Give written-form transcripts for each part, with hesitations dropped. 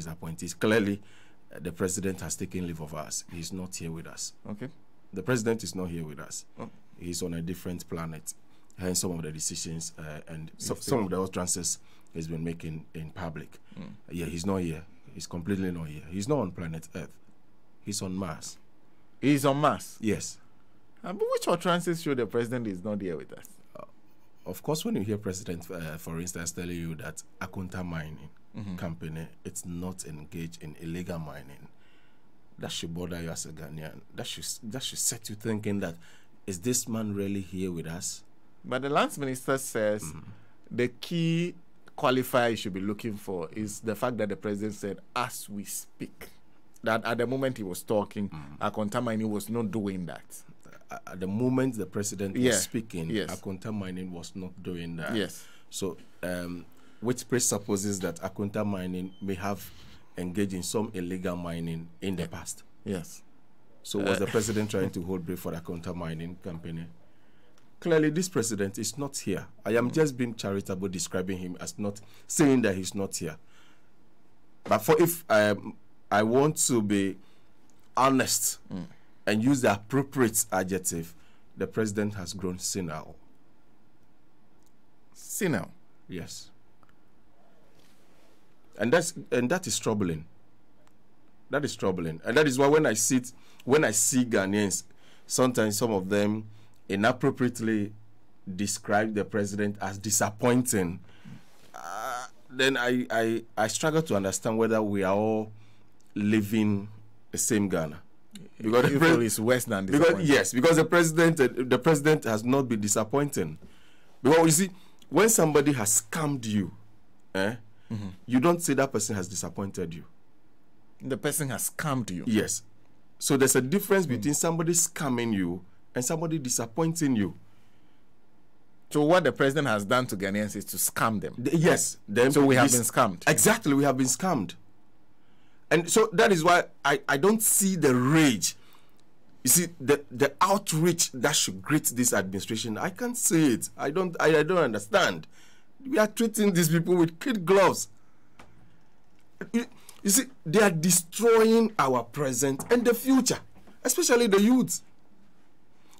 his appointees. Clearly, the president has taken leave of us. He's not here with us. Okay. The president is not here with us. Oh. He's on a different planet. Hence some of the decisions and some of the utterances he's been making in public. Yeah, he's not here. He's completely not here. He's not on planet Earth. He's on Mars. He's on Mars? Yes. But which utterances show the president is not here with us? Of course, when you hear president, for instance, telling you that Akunta Mining company, it's not engaged in illegal mining, that should bother you as a Ghanaian. That should set you thinking that, is this man really here with us? But the lands minister says the key qualifier you should be looking for is the fact that the president said, as we speak, that at the moment he was talking, Akunta Mining was not doing that. At the moment the president was speaking, yes. Akunta Mining was not doing that. Yes. So, which presupposes that Akunta Mining may have engaged in some illegal mining in the past. Yes. So was the president trying to hold brief for the Akunta Mining company? Clearly, this president is not here. I am just being charitable, describing him as not, saying that he's not here. But if I want to be honest and use the appropriate adjective, the president has grown senile. Senile? Yes. And that is troubling. That is troubling. And that is why when I see Ghanaians, sometimes some of them inappropriately describe the president as disappointing, then I struggle to understand whether we are all living the same Ghana. Because is worse than disappointing. Because the president has not been disappointing. Because you see, when somebody has scammed you, you don't say that person has disappointed you. The person has scammed you. Yes. So there's a difference between somebody scamming you and somebody disappointing you. So what the president has done to Ghanaians is to scam them. Yes. So we have been scammed. Exactly, we have been scammed. And so that is why I don't see the rage. You see, the outreach that should greet this administration, I can't see it. I don't understand. We are treating these people with kid gloves. You see, they are destroying our present and the future, especially the youth.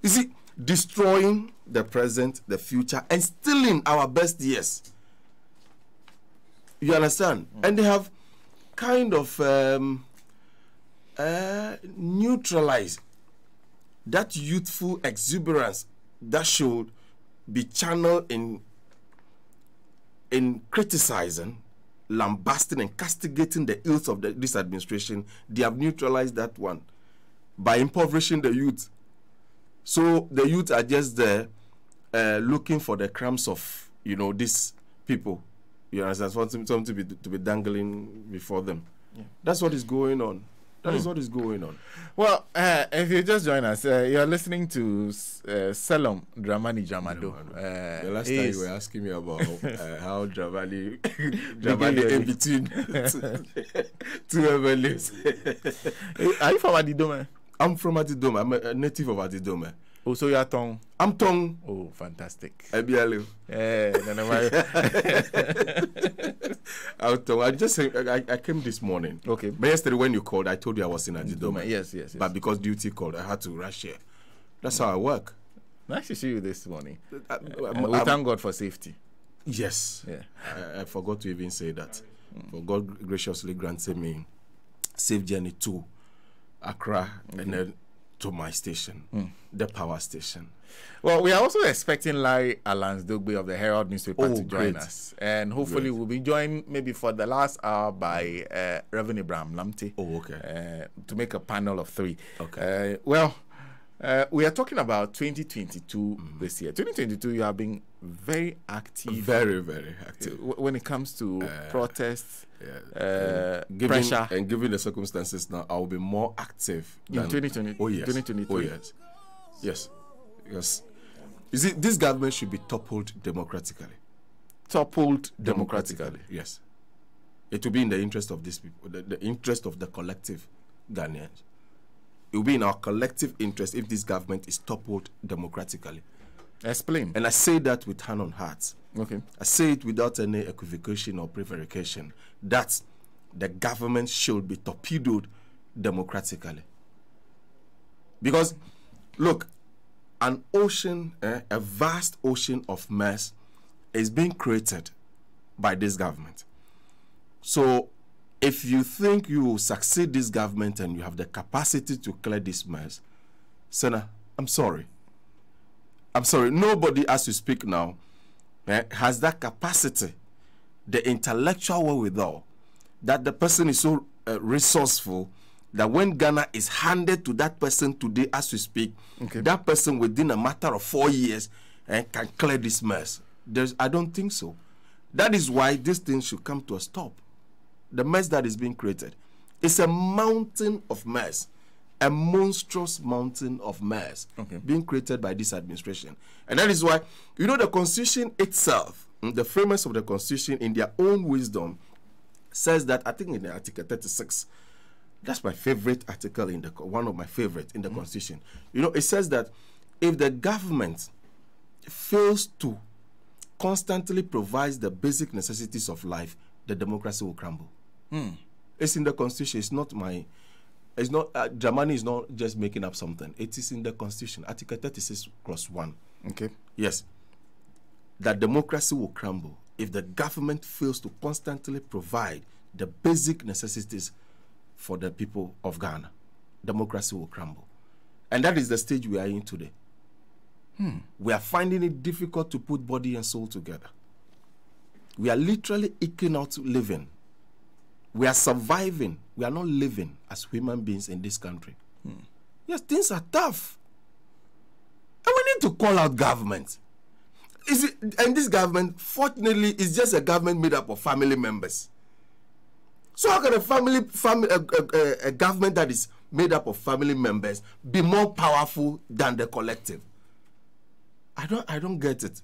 You see, destroying the present, the future, and stealing our best years. You understand? And they have kind of neutralized that youthful exuberance that should be channeled in criticizing, lambasting, and castigating the ills of this administration. They have neutralized that one by impoverishing the youth. So the youth are just there looking for the crumbs of, these people. You understand? Something to be dangling before them. Yeah. That's what is going on. That is what is going on. Well, if you just join us, you're listening to Selorm Dzramado. The last time you were asking me about how Dramani in between two MLAs. Are you from Adidome? I'm from Adidome. I'm a native of Adidome. Oh, so you're Tong? I'm Tong. Oh, fantastic. I came this morning. Okay. But yesterday when you called, I told you I was in Adidome. Yes. But because duty called, I had to rush here. That's how I work. Nice to see you this morning. We thank God for safety. Yes. Yeah. I forgot to even say that. For God graciously granted me safe journey to Accra and then to my station, the power station. Well, we are also expecting Larry Alans Dogbe of the Herald newspaper to join us. And hopefully we'll be joined maybe for the last hour by Reverend Abraham Lamte. Oh, okay. To make a panel of 3. Okay. We are talking about 2022 this year. 2022, you have been very active. Very, very active. When it comes to protests, pressure. And given the circumstances now, I will be more active in 2020. Oh, yes. 2023. Oh, yes. Yes. Yes. You see, this government should be toppled democratically. Toppled democratically. Yes. It will be in the interest of these people, the interest of the collective Ghanaians. It will be in our collective interest if this government is toppled democratically. Explain. And I say that with hand on heart. Okay. I say it without any equivocation or prevarication. That the government should be torpedoed democratically. Because, look, an ocean, a vast ocean of mess is being created by this government. So, if you think you will succeed this government and you have the capacity to clear this mess, Senator, I'm sorry. I'm sorry. Nobody, as you speak now, has that capacity, the intellectual wherewithal, that the person is so resourceful that when Ghana is handed to that person today, as we speak, that person within a matter of 4 years can clear this mess. I don't think so. That is why this thing should come to a stop. The mess that is being created, it's a mountain of mess, a monstrous mountain of mess being created by this administration. And that is why, you know, the Constitution itself, the framers of the Constitution in their own wisdom says that, I think in Article 36, that's my favorite article, one of my favorites in the Constitution. You know, it says that if the government fails to constantly provide the basic necessities of life, the democracy will crumble. It's in the Constitution. It's not Dramani is not just making up something. It is in the Constitution, Article 36, Clause 1. Okay. Yes. That democracy will crumble if the government fails to constantly provide the basic necessities for the people of Ghana. Democracy will crumble. And that is the stage we are in today. We are finding it difficult to put body and soul together. We are literally eking out living. We are surviving. We are not living as human beings in this country. Yes, things are tough. And we need to call out government. And this government, fortunately, is just a government made up of family members. So how can a government that is made up of family members be more powerful than the collective? I don't get it.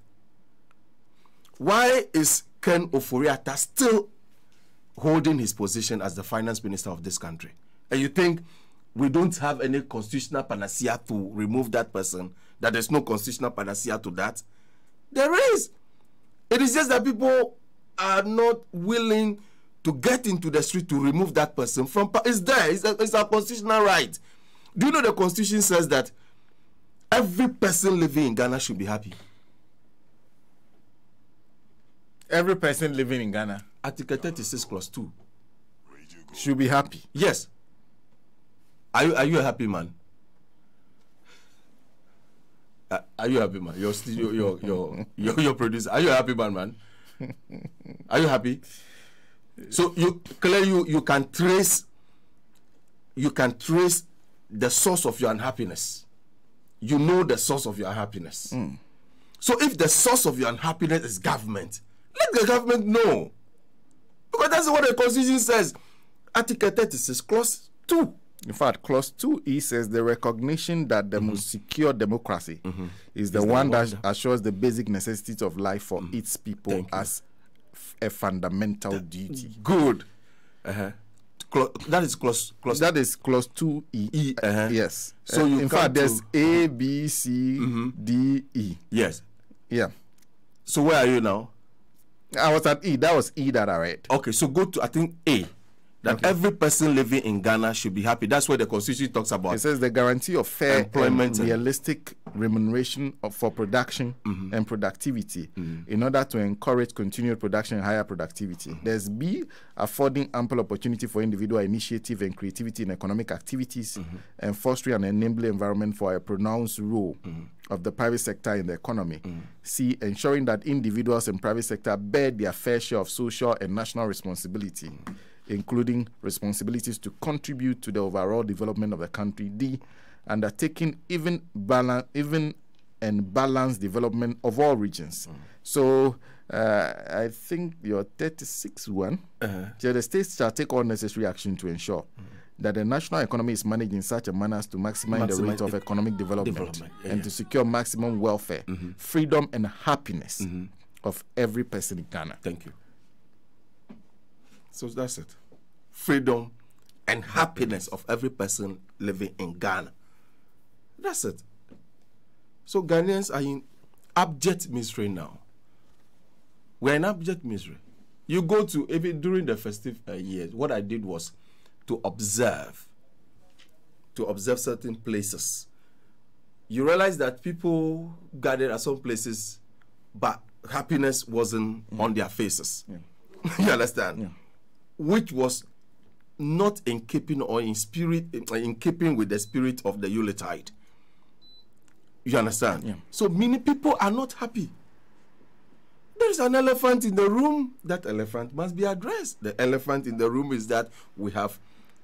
Why is Ken Ofori-Atta still holding his position as the finance minister of this country? And you think we don't have any constitutional panacea to remove that person, that there's no constitutional panacea to that? There is. It is just that people are not willing to get into the street to remove that person from. It's there. It's a constitutional right. Do you know the Constitution says that every person living in Ghana should be happy? Every person living in Ghana, Article 36, Clause 2, should be happy. Yes. Are you a happy man? Are you a happy man? Your producer. Are you a happy man? Are you happy? So you can trace the source of your unhappiness. You know the source of your unhappiness. So if the source of your unhappiness is government, let the government know. Because that's what the Constitution says. Article 36, Clause 2. In fact, Clause 2E says the recognition that the most secure democracy is the one that assures the basic necessities of life for its people as a fundamental duty. Good. That is Clause. That is Clause 2E. Yes. So in fact, there's A, B, C, D, E. Yes. Yeah. So where are you now? I was at E. That was E that I read. Okay, so go to, I think, A. That every person living in Ghana should be happy. That's what the Constitution talks about. It says the guarantee of fair employment and realistic remuneration for production and productivity in order to encourage continued production and higher productivity. There's B, affording ample opportunity for individual initiative and creativity in economic activities and fostering an enabling environment for a pronounced role of the private sector in the economy. C, ensuring that individuals in private sector bear their fair share of social and national responsibility, including responsibilities to contribute to the overall development of the country. D, undertaking even and balanced development of all regions. So I think your 36 one, the states shall take all necessary action to ensure that the national economy is managed in such a manner as to maximize the rate of economic development and to secure maximum welfare, freedom and happiness of every person in Ghana. Thank you. So that's it. Freedom and happiness of every person living in Ghana. That's it. So Ghanaians are in abject misery now. We're in abject misery. You go to, even during the festive years, what I did was to observe certain places. You realize that people gathered at some places, but happiness wasn't on their faces. You understand? Which was not in keeping or in keeping with the spirit of the Yuletide. You understand? So many people are not happy. There is an elephant in the room. That elephant must be addressed. The elephant in the room is that we have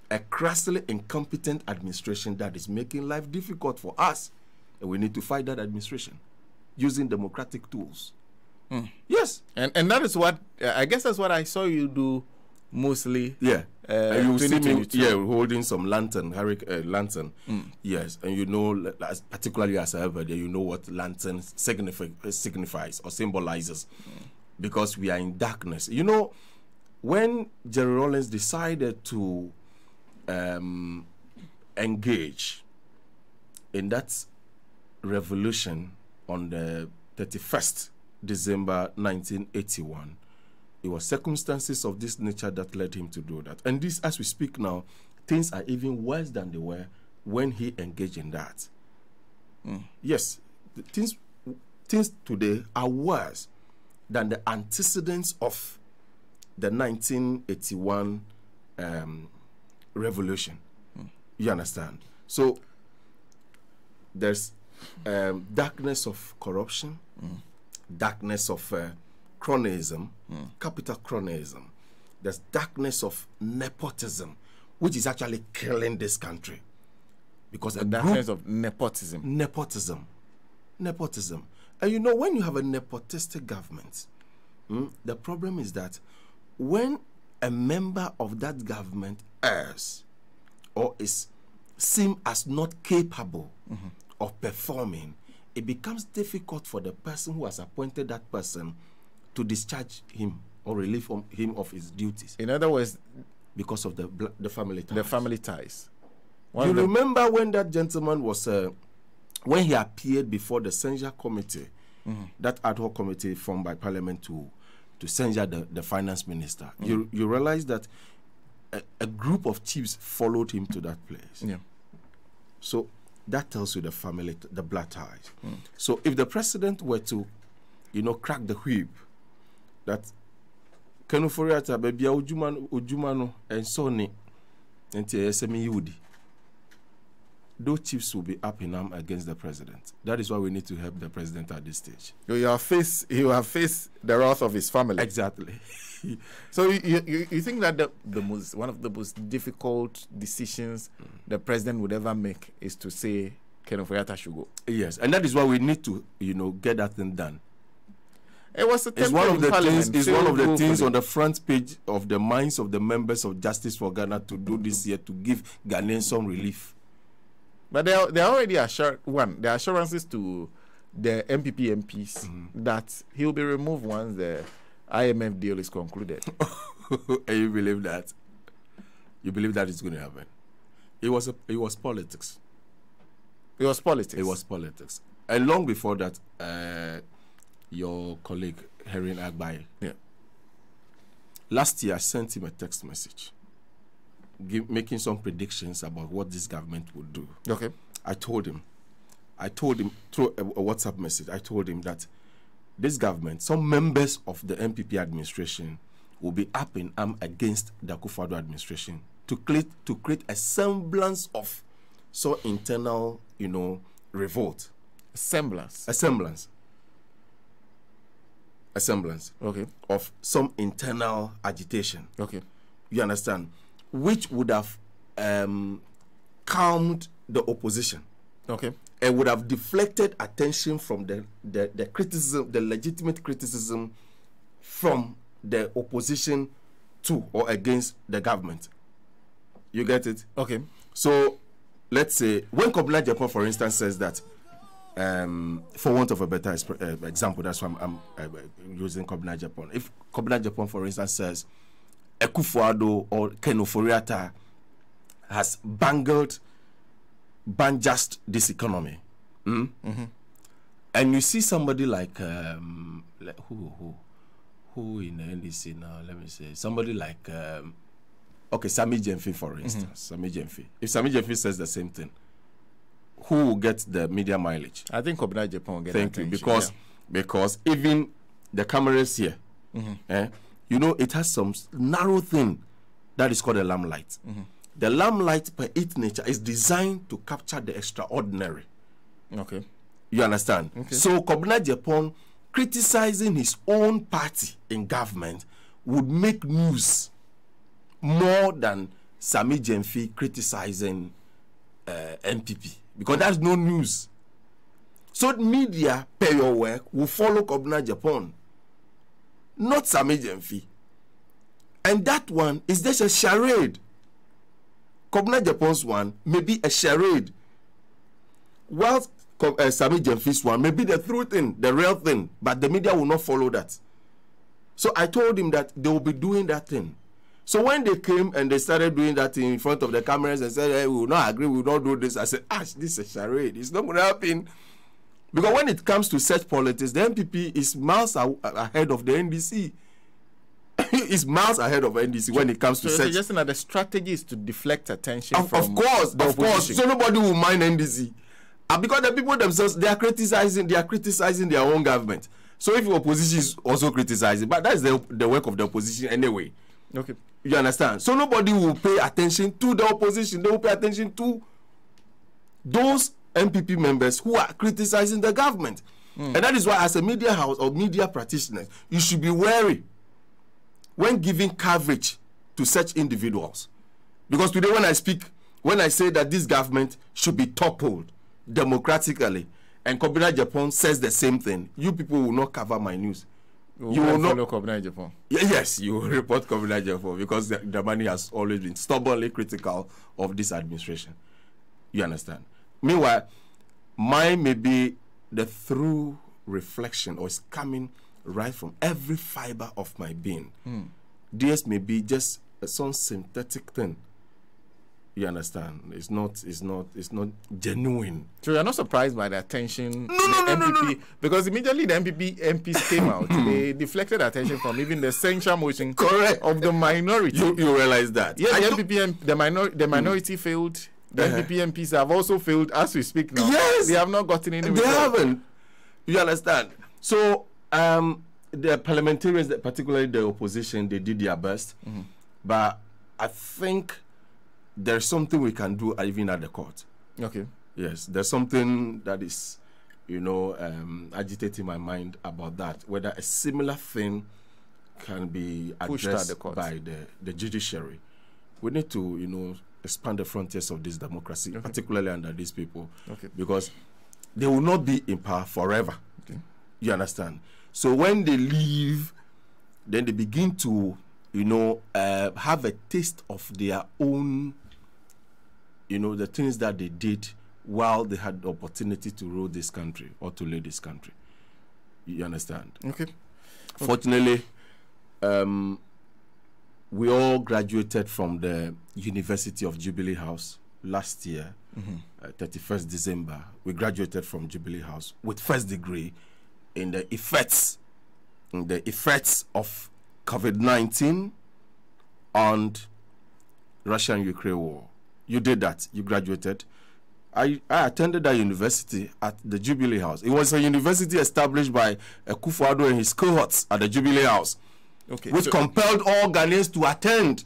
a crassly incompetent administration that is making life difficult for us. And we need to fight that administration using democratic tools. Yes. And that is what, I guess that's what I saw you do mostly. Yeah. And you see me holding some lantern. Yes. And you know, particularly as a everyday, you know what lantern signifies or symbolizes. Because we are in darkness. You know, when Jerry Rawlings decided to engage in that revolution on the 31st December 1981, it was circumstances of this nature that led him to do that. And this, as we speak now, things are even worse than they were when he engaged in that. Yes, things today are worse than the antecedents of the 1981 revolution. You understand? So there's darkness of corruption, darkness of cronyism, capital cronyism. There's darkness of nepotism, which is actually killing this country. Because the darkness of nepotism. Nepotism. And you know, when you have a nepotistic government, the problem is that when a member of that government errs or is seen as not capable of performing, it becomes difficult for the person who has appointed that person to discharge him or relieve him of his duties. In other words, because of the family ties. The family ties. You remember when that gentleman was, when he appeared before the censure committee, that ad hoc committee formed by Parliament to censure the finance minister. You realize that a group of chiefs followed him to that place. So that tells you the family, the blood ties. So if the president were to, crack the whip, that Kenuforiata baby ujumano and Sony and TSME Yudi, those chiefs will be up in arms against the president. That is why we need to help the president at this stage. He will have faced the wrath of his family. Exactly. So you think that one of the most difficult decisions the president would ever make is to say Kenuforiata should go? Yes, and that is why we need to, get that thing done. It's one of the things on the front page of the minds of the members of Justice for Ghana to do this year to give Ghanaians some relief. But they are already assured. The assurances to the MPP MPs that he will be removed once the IMF deal is concluded. And you believe that? You believe that is going to happen? It was politics. It was politics. It was politics. And long before that, your colleague Herin Agbaye. Last year, I sent him a text message, making some predictions about what this government would do. Okay. I told him through a WhatsApp message, I told him that this government, some members of the MPP administration will be up in arms against the Akufo-Addo administration to create a semblance of so internal, revolt. A semblance. Okay. Of some internal agitation. Okay. You understand? Which would have calmed the opposition. Okay. And would have deflected attention from the criticism, the legitimate criticism from the opposition to or against the government. You get it? Okay. So let's say when Kobina Japan, for instance, says that, for want of a better example, that's why I'm using Kobina Japan. If Kobina Japan, for instance, says Akufo-Addo or Kenuforiata has banjast this economy, and you see somebody like who who in the NDC now? Let me say somebody like okay, Sami Jemfi, for instance. Sami Jemfi. If Sami Jemfi says the same thing, who will get the media mileage? I think Kobina Japan will get Thank attention, you, because even the cameras here, you know, it has some narrow thing that is called a lamplight. The lamplight, by its nature, is designed to capture the extraordinary. Okay. You understand? Okay. So Kobina Japan criticizing his own party in government would make news more than Sami Jemfi criticizing MPP, because that's no news. So media, pay your work, will follow Kobina Japan, not Sami Jemfi. And that one is just a charade. Kobina Japan's one may be a charade, whilst Sami Jemfi's one may be the true thing, the real thing, but the media will not follow that. So I told him that they will be doing that thing. So when they came and they started doing that thing in front of the cameras and said, hey, we will not agree, we will not do this, I said, this is a charade. It's not going to happen. Because when it comes to such politics, the MPP is miles ahead of the NDC. It's miles ahead of NDC when it comes to such. So you're suggesting that the strategy is to deflect attention from of course, the opposition. So nobody will mind NDC. Because the people themselves, they are criticizing their own government. So if the opposition is also criticizing, but that's the work of the opposition anyway. Okay. You understand? So nobody will pay attention to the opposition. They will pay attention to those MPP members who are criticizing the government. And that is why, as a media house or media practitioner, you should be wary when giving coverage to such individuals. Because today when I say that this government should be toppled democratically, and Kobina Japan says the same thing, you people will not cover my news. You will not follow Kobina Japan. Yes, you will report Kobina Japan, because the money has always been stubbornly critical of this administration. You understand? Meanwhile, mine may be the through reflection, or it's coming right from every fiber of my being. Theirs may be just some synthetic thing. You understand? It's not genuine. So you're not surprised by the attention No. Because immediately the MPs came out, they deflected attention from even the censure motion of the minority. You realize that? Yes, the minority failed. The MPP MPs have also failed as we speak now. Yes, they have not gotten any. They haven't. You understand? So the parliamentarians, particularly the opposition, they did their best, but I think there's something we can do even at the court. Okay. Yes, there's something that is, agitating my mind about that. Whether a similar thing can be addressed by the judiciary. We need to, expand the frontiers of this democracy, particularly under these people, because they will not be in power forever. Okay. You understand? So when they leave, then they begin to, have a taste of their own, the things that they did while they had the opportunity to rule this country or to lead this country. You understand? Okay. Fortunately, we all graduated from the University of Jubilee House last year, 31st December. We graduated from Jubilee House with first degree in the effects of COVID-19 and Russia-Ukraine war. You did that. You graduated. I attended that university at the Jubilee House. It was a university established by Akufo-Addo and his cohorts at the Jubilee House, which compelled all Ghanaians to attend.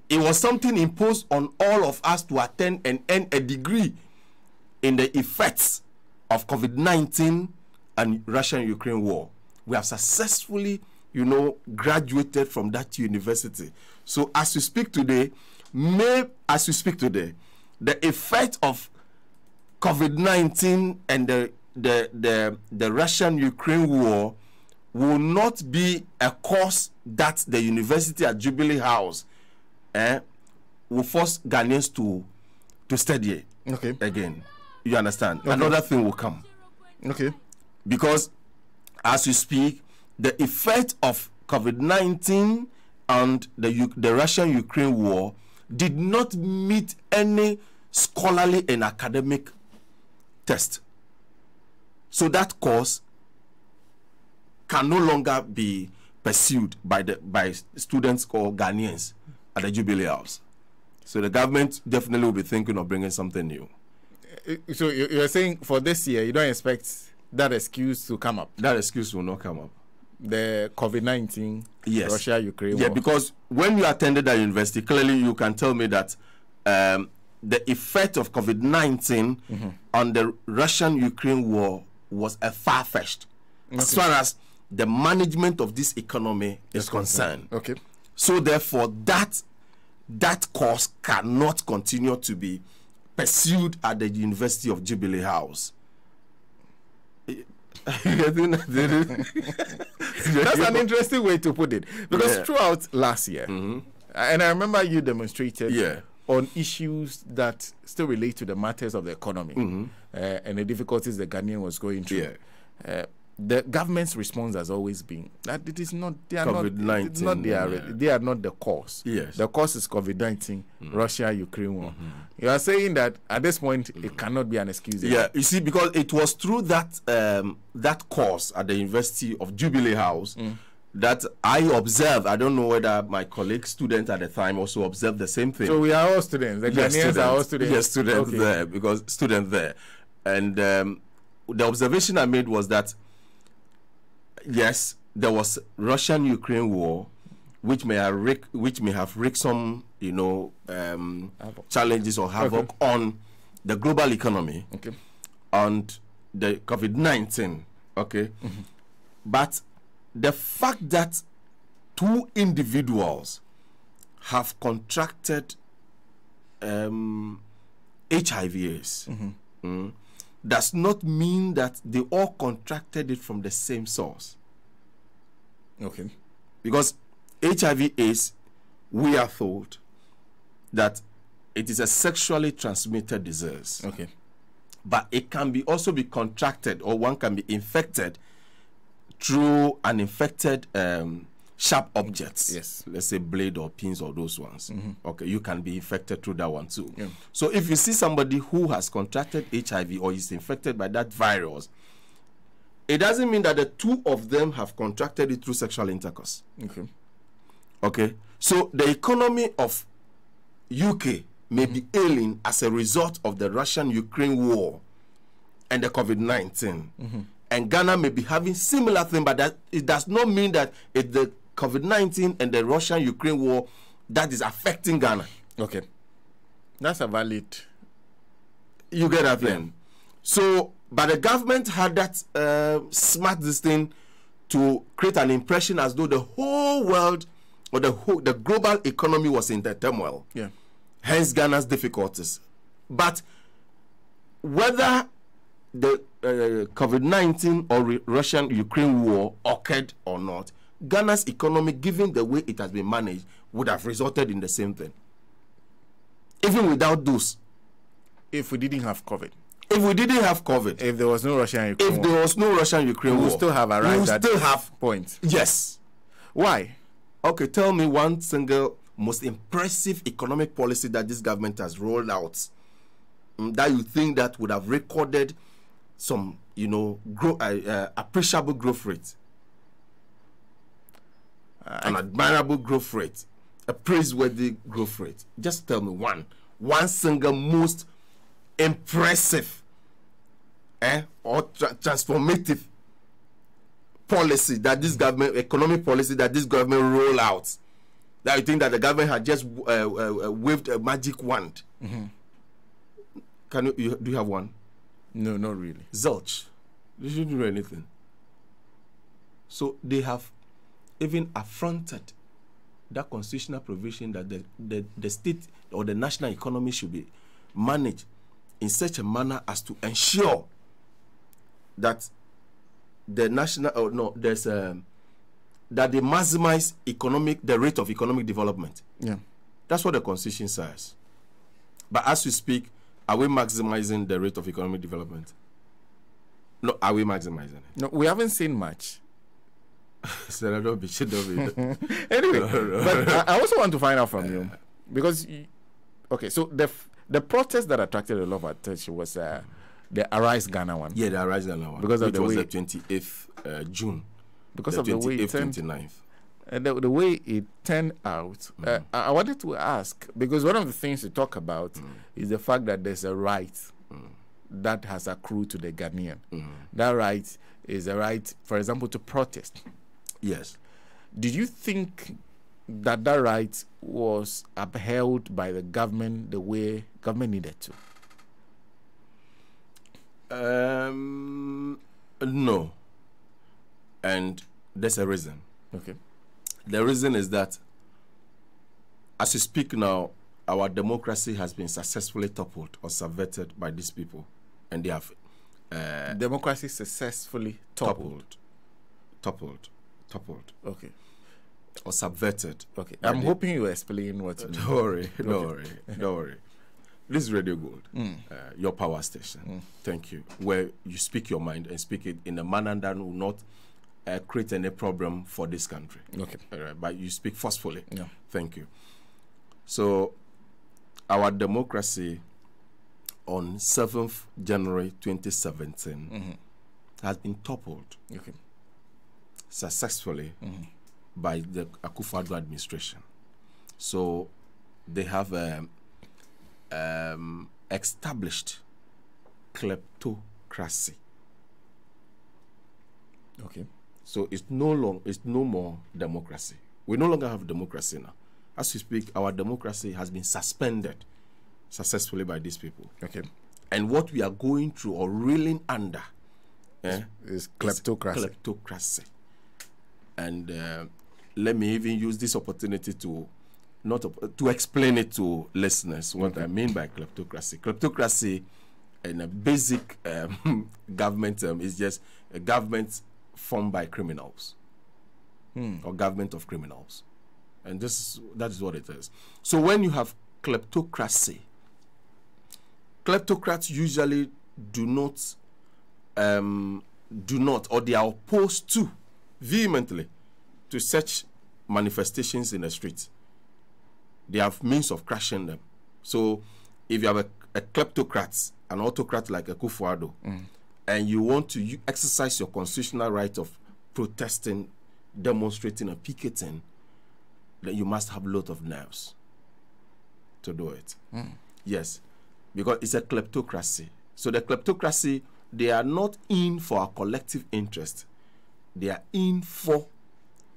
It was something imposed on all of us to attend and earn a degree in the effects of COVID-19 and Russia-Ukraine war. We have successfully, graduated from that university. So as we speak today, the effect of COVID-19 and the Russian-Ukraine war will not be a course that the university at Jubilee House will force Ghanaians to study again. You understand? Okay. Another thing will come. Okay. Because as we speak, the effect of COVID-19 and the Russian-Ukraine war did not meet any scholarly and academic test. So that course can no longer be pursued by students or Ghanaians at the Jubilee House. So the government definitely will be thinking of bringing something new. So you're saying for this year, you don't expect that excuse to come up? That excuse will not come up. The COVID-19, yes. Russia-Ukraine war. Yeah, war. Because when you attended that university, clearly you can tell me that the effect of COVID-19 on the Russian-Ukraine war was a far-fetched, as far as the management of this economy is concerned. Okay. So therefore, that course cannot continue to be pursued at the University of Jubilee House. That's an interesting way to put it, because throughout last year, and I remember you demonstrated on issues that still relate to the matters of the economy and the difficulties the Ghanaian was going through. The government's response has always been that it is not, they are not, they are not the cause. Yes. The cause is COVID-19, Russia-Ukraine war. You are saying that at this point it cannot be an excuse. Yeah, you see, because it was through that that course at the University of Jubilee House that I observed. I don't know whether my colleague students at the time also observed the same thing. So we are all students. The Ghanaians are all students. Yes, students there, because students there. And the observation I made was that yes, there was Russian-Ukraine war, which may have wreaked some, challenges or havoc on the global economy, and the COVID-19. But the fact that 2 individuals have contracted HIV/AIDS does not mean that they all contracted it from the same source. Because HIV/AIDS, we are told that it is a sexually transmitted disease. But it can also be contracted, or one can be infected through an infected sharp objects. Yes. Let's say blade or pins or those ones. You can be infected through that one too. So if you see somebody who has contracted HIV or is infected by that virus, it doesn't mean that the 2 of them have contracted it through sexual intercourse. So the economy of UK may be ailing as a result of the Russian-Ukraine war and the COVID-19. And Ghana may be having similar thing, but that it does not mean that it's the COVID-19 and the Russian-Ukraine war that is affecting Ghana. That's a valid. You get that then? So, but the government had that smart thing to create an impression as though the whole world or the global economy was in the turmoil. Hence Ghana's difficulties. But whether the COVID-19 or Russian-Ukraine war occurred or not, Ghana's economy, given the way it has been managed, would have resulted in the same thing. Even without those. If we didn't have COVID. If we didn't have COVID. If there was no Russian-Ukraine war. If there was no Russian-Ukraine war. We still have arrived at that point. Yes. Why? Okay, tell me one single most impressive economic policy that this government has rolled out that you think that would have recorded some, appreciable growth rate, an admirable growth rate, a praiseworthy growth rate. Just tell me one single most impressive or transformative policy that this government, economic policy that this government roll out, that you think that the government had just waved a magic wand. Do you have one? No, not really. Zilch. They shouldn't do anything. So they have even affronted that constitutional provision that the state or the national economy should be managed in such a manner as to ensure that the national that they maximize the rate of economic development. That's what the constitution says. But as we speak, are we maximizing the rate of economic development? No, are we maximizing it? No, we haven't seen much. So don't be. Anyway, but I also want to find out from you, because so the protest that attracted a lot of attention was the Arise Ghana one. Yeah, the Arise Ghana one, because of which was the 28th June. because of the way it turned. 29th. The way it turned out, I wanted to ask, because one of the things to talk about is the fact that there's a right that has accrued to the Ghanaian. That right is a right, for example, to protest. Yes. Did you think that that right was upheld by the government the way government needed to? No. And there's a reason. Okay. The reason is that, as we speak now, our democracy has been successfully toppled or subverted by these people. And they have... democracy successfully toppled. Toppled. Okay. Or subverted. Okay. I'm hoping you explain what... Don't worry. Don't worry. This is Radio Gold, your power station. Thank you. Where you speak your mind and speak it in a manner that will not create any problem for this country. Okay. But you speak forcefully. Yeah. Thank you. So, our democracy on 7th January 2017 has been toppled successfully by the Akufo-Addo administration. So, they have established kleptocracy. Okay. So it's no more democracy. We no longer have democracy now. As we speak, our democracy has been suspended successfully by these people. Okay. And what we are going through or reeling under is kleptocracy. Kleptocracy. And let me even use this opportunity to explain it to listeners what I mean by kleptocracy. Kleptocracy, in a basic government term, is just a government formed by criminals or government of criminals. And that is what it is. So when you have kleptocracy, kleptocrats usually do not, or they are opposed to, vehemently, to such manifestations in the streets. They have means of crushing them. So if you have a kleptocrat, an autocrat like Akufo-Addo, and you want to exercise your constitutional right of protesting, demonstrating, and picketing, then you must have a lot of nerves to do it. Yes, because it's a kleptocracy. So the kleptocracy, they are not in for our collective interest. They are in for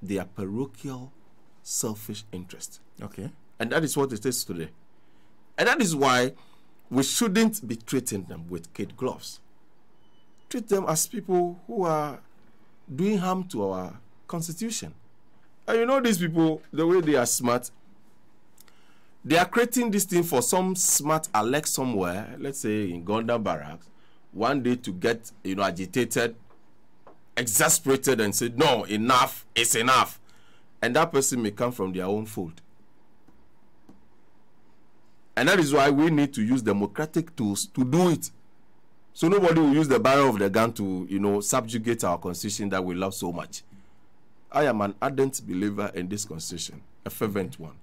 their parochial, selfish interest. Okay. And that is what it is today. And that is why we shouldn't be treating them with kid gloves. Treat them as people who are doing harm to our constitution. And you know these people, the way they are smart, they are creating this thing for some smart Alex somewhere, let's say in Gondar Barracks, one day to get, agitated, exasperated and say, no, enough is enough. And that person may come from their own fold. And that is why we need to use democratic tools to do it. So nobody will use the barrel of the gun to, subjugate our constitution that we love so much. I am an ardent believer in this constitution, a fervent one.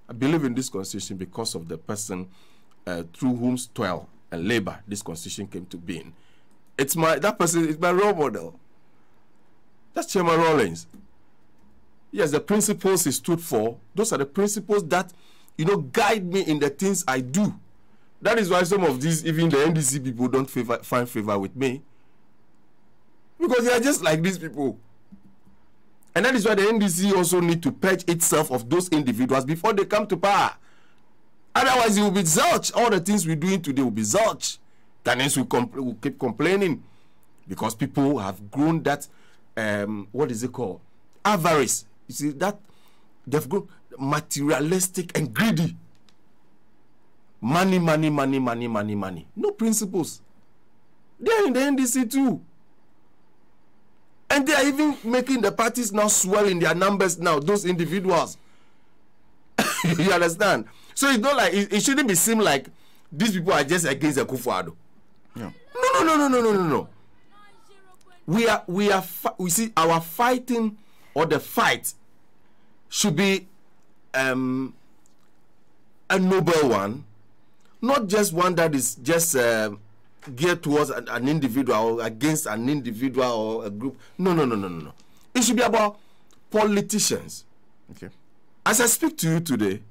I believe in this constitution because of the person through whom's toil and labor this constitution came to being. That person is my role model. That's Chairman Rawlings. Yes, the principles he stood for, those are the principles that, guide me in the things I do. That is why some of these, even the NDC people, don't find favor with me. Because they are just like these people. And that is why the NDC also need to purge itself of those individuals before they come to power. Otherwise, it will be zilch. All the things we're doing today will be zilch. Ghanaians will keep complaining because people have grown that, what is it called? Avarice. You see, that they've grown materialistic and greedy. Money. No principles. They're in the NDC too. And they are even making the parties now swell in their numbers now, those individuals. You understand? So it's not like, it shouldn't be seem like these people are just against Akufo-Addo. Yeah. No. We see our fighting, or the fight should be a noble one, not just one that is just geared towards an individual or against an individual or a group. No. It should be about politicians. Okay. As I speak to you today,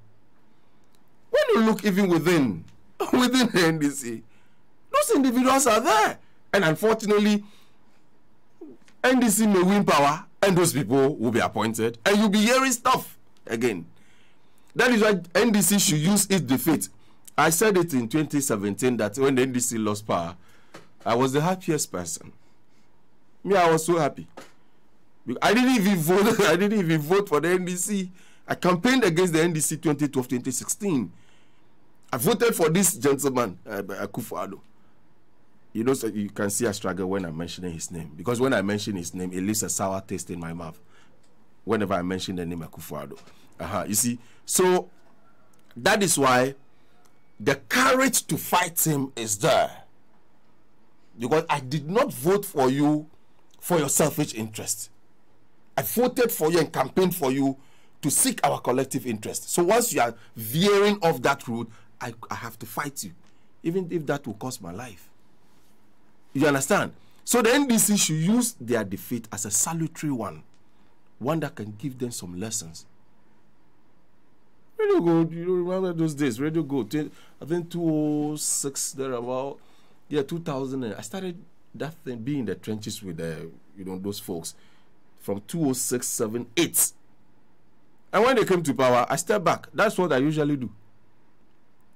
when you look even within the NDC, those individuals are there. And unfortunately, NDC may win power and those people will be appointed and you'll be hearing stuff again. That is why NDC should use its defeat. I said it in 2017 that when the NDC lost power, I was the happiest person. Me, I was so happy. I didn't even vote. I didn't even vote for the NDC. I campaigned against the NDC 2012, 2016. I voted for this gentleman, Akufo-Addo. You know, so you can see I struggle when I'm mentioning his name. Because when I mention his name, it leaves a sour taste in my mouth. Whenever I mention the name Akufo-Addo. You see, so that is why the courage to fight him is there. Because I did not vote for you for your selfish interest. I voted for you and campaigned for you to seek our collective interest. So once you are veering off that route, I have to fight you, even if that will cost my life. You understand? So the NDC should use their defeat as a salutary one that can give them some lessons. Radio Go, you remember those days? Radio Go, I think 2006, there about, yeah, 2000. I started that thing, being in the trenches with those folks from 2006, 7, 8. And when they came to power, I stepped back. That's what I usually do.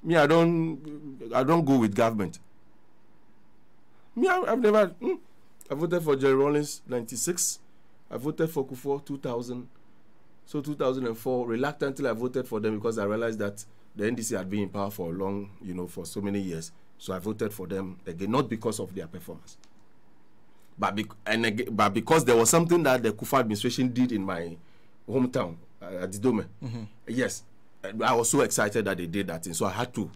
Me, I don't go with government. Me, I've never. I voted for Jerry Rawlings 96. I voted for Kufuor 2000. So 2004, reluctantly I voted for them because I realized that the NDC had been in power for a long, for so many years. So I voted for them again, not because of their performance, but because there was something that the Kufuor administration did in my hometown at Dogbe. Yes, I was so excited that they did that thing, so I had to,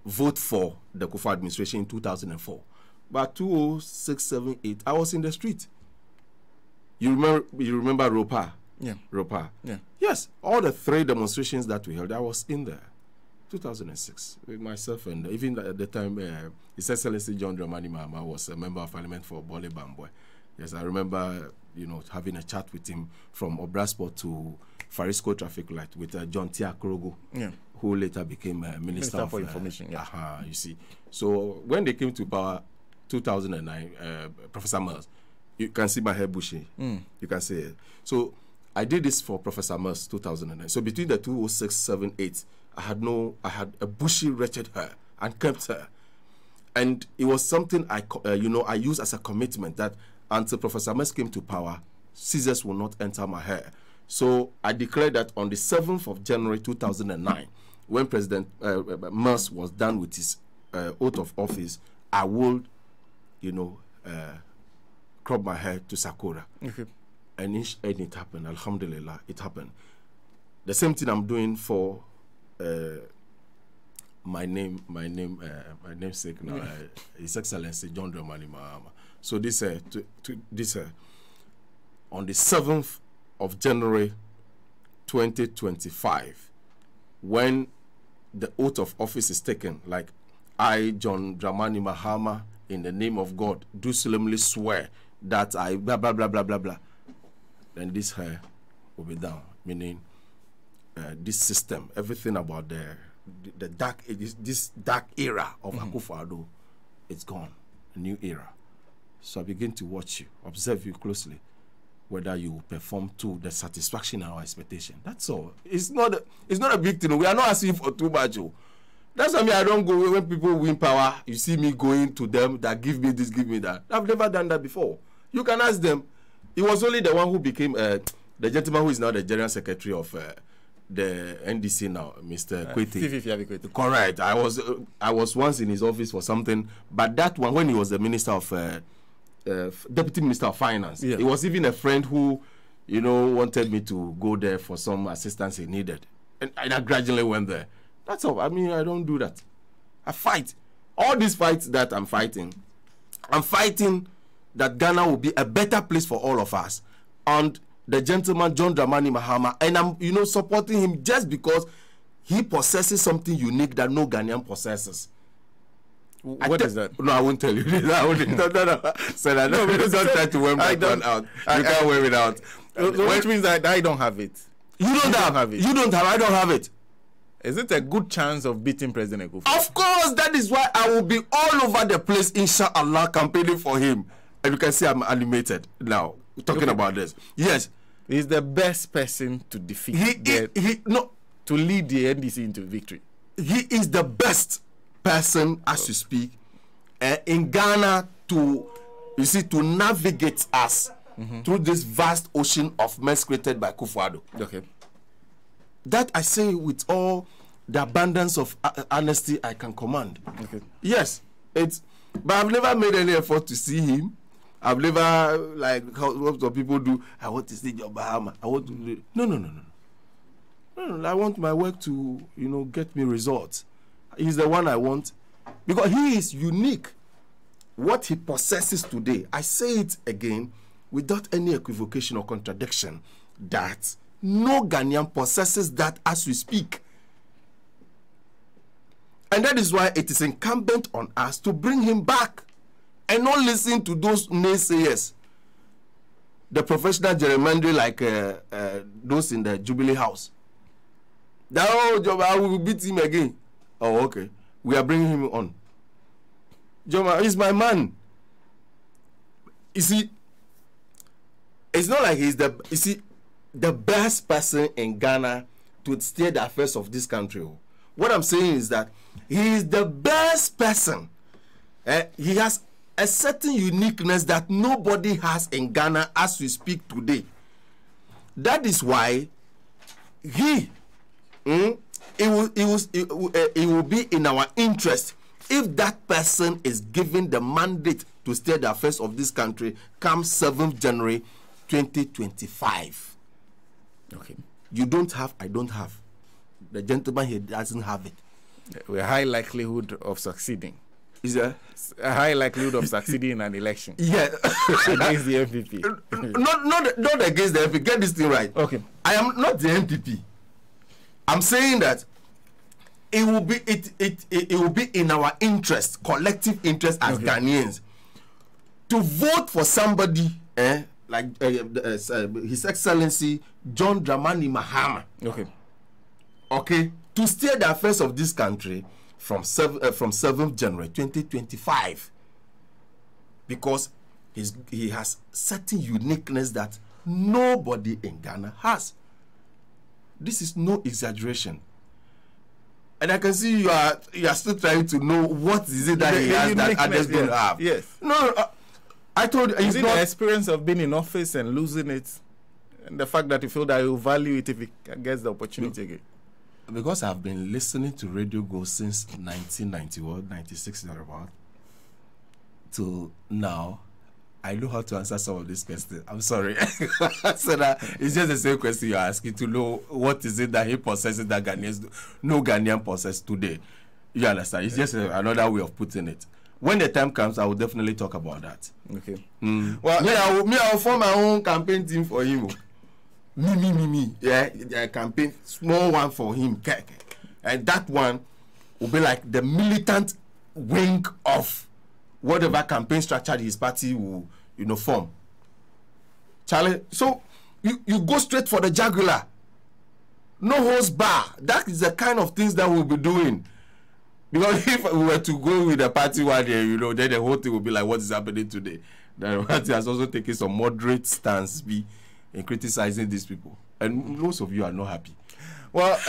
vote for the Kufuor administration in 2004. But 2006, 7, 8, I was in the street. You remember Ropa? Yeah. Ropa. Yeah. Yes, all the 3 demonstrations that we held, I was in there. 2006 with myself, and even at the time, His Excellency John Dramani Mahama was a member of Parliament for Bole Bamboi. Yes, I remember, having a chat with him from Obrasport to Farisco Traffic Light with John Tia Krogo, who later became Minister for Information. You see. So when they came to power, 2009, Professor Mills, you can see my hair bushy. You can see it. So I did this for Professor Mills 2009. So between the 2006, 7, 8, I had a bushy, wretched hair and kept her. And it was something I used as a commitment that until Professor Mills came to power, scissors will not enter my hair. So I declared that on the 7th of January 2009, when President Mills was done with his oath of office, I would, crop my hair to Sakura. Okay. And it happened. Alhamdulillah, it happened. The same thing I'm doing for my namesake now, His Excellency John Dramani Mahama. So this on the 7th of January 2025, when the oath of office is taken, like I, John Dramani Mahama, in the name of God, do solemnly swear that I blah blah blah blah blah blah, then this hair will be down, meaning this system, everything about the dark ages, this dark era of Akufo-Addo, it's gone, a new era. So I begin to watch you, observe you closely, whether you perform to the satisfaction and our expectation. That's all. It's not a big thing. We are not asking for too much. That's why I don't go when people win power. You see me going to them that give me this, give me that. I've never done that before. You can ask them. It was only the one who became the gentleman who is now the General Secretary of the NDC now, Mr. Kwete. Correct. I was once in his office for something, but that one, when he was the Minister of Deputy Minister of Finance, it was even a friend who, wanted me to go there for some assistance he needed, and I gradually went there. That's all. I mean, I don't do that. I fight. All these fights that I'm fighting that Ghana will be a better place for all of us. And the gentleman, John Dramani Mahama, and I'm, supporting him just because he possesses something unique that no Ghanaian possesses. What is that? No, I won't tell you this. I won't. No. So don't try to wear my gun out. You can't wear it out. Which means that I don't have it. You don't have it. You don't have. I don't have it. Is it a good chance of beating President Akufo? Of course, that is why I will be all over the place, inshallah, campaigning for him. And you can see I'm animated now talking about this. Yes, he's the best person to defeat. To lead the NDC into victory. He is the best person, as you speak, in Ghana to navigate us through this vast ocean of mess created by Akufo-Addo. Okay. That I say with all the abundance of honesty I can command. Okay. Yes, but I've never made any effort to see him. I've never, like how lots of people do, I want to see your Bahama. I want to do. No. I want my work to, get me results. He's the one I want because he is unique. What he possesses today, I say it again without any equivocation or contradiction, that no Ghanaian possesses that as we speak. And that is why it is incumbent on us to bring him back and not listen to those naysayers, the professional gerrymandering like those in the Jubilee House. Joma, we will beat him again. Oh, okay. We are bringing him on. Joma is my man. You see, it's not like he's the best person in Ghana to steer the affairs of this country. What I'm saying is that he is the best person. He has a certain uniqueness that nobody has in Ghana as we speak today. That is why it will be in our interest if that person is given the mandate to steer the affairs of this country come 7th January 2025. Okay. You don't have, I don't have. The gentleman here doesn't have it. A high likelihood of succeeding. Is there a high likelihood of succeeding in an election? Yeah. Against the MPP. Not against the MPP. Get this thing right. Okay. I am not the MPP. I'm saying that it will be in our interest, collective interest as Ghanaians, to vote for somebody like His Excellency John Dramani Mahama. Okay, to steer the affairs of this country from 7th January 2025, because he has certain uniqueness that nobody in Ghana has. This is no exaggeration. And I can see you are still trying to know what is it that he has that others don't have. Yes. No, I told you. Is it the experience of being in office and losing it, and the fact that you feel that you value it if it gets the opportunity again? Because I've been listening to Radio Go since 1991, 96 about till now, I know how to answer some of these questions. I'm sorry. So it's just the same question you're asking, to know what is it that he possesses that no Ghanaian possess today. You understand? It's just another way of putting it. When the time comes, I will definitely talk about that. Okay. Well, I will form my own campaign team for him. Me. Yeah, campaign, small one for him. And that one will be like the militant wing of whatever campaign structure his party will, form. Charlie, so you go straight for the jugular. No holds bar. That is the kind of things that we'll be doing. Because if we were to go with the party one day, then the whole thing will be like, what is happening today? The party has also taken some moderate stance in criticizing these people. And most of you are not happy. Well,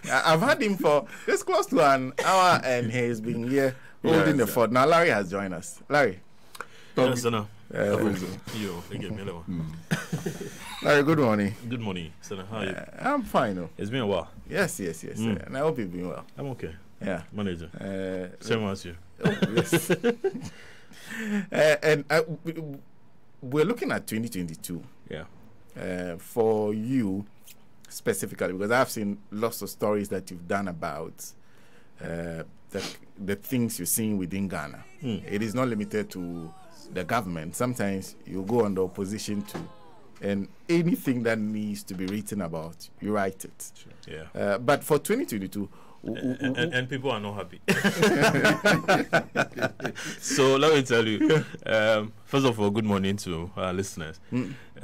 I've had him for it's close to an hour, and he's been here holding the fort. Now Larry has joined us. Larry. Yes, sir. Larry, good morning. Good morning, sir. How are you? I'm fine. It's been a while. Yes. And I hope you've been well. I'm okay. Yeah. Manager. Same as you. Oh, yes. And we're looking at 2022. Yeah. For you specifically, because I've seen lots of stories that you've done about the things you're seeing within Ghana. It is not limited to the government. Sometimes you go on the opposition too, and anything that needs to be written about, you write it. Sure. Yeah. But for 2022, And people are not happy. So let me tell you, first of all, good morning to our listeners.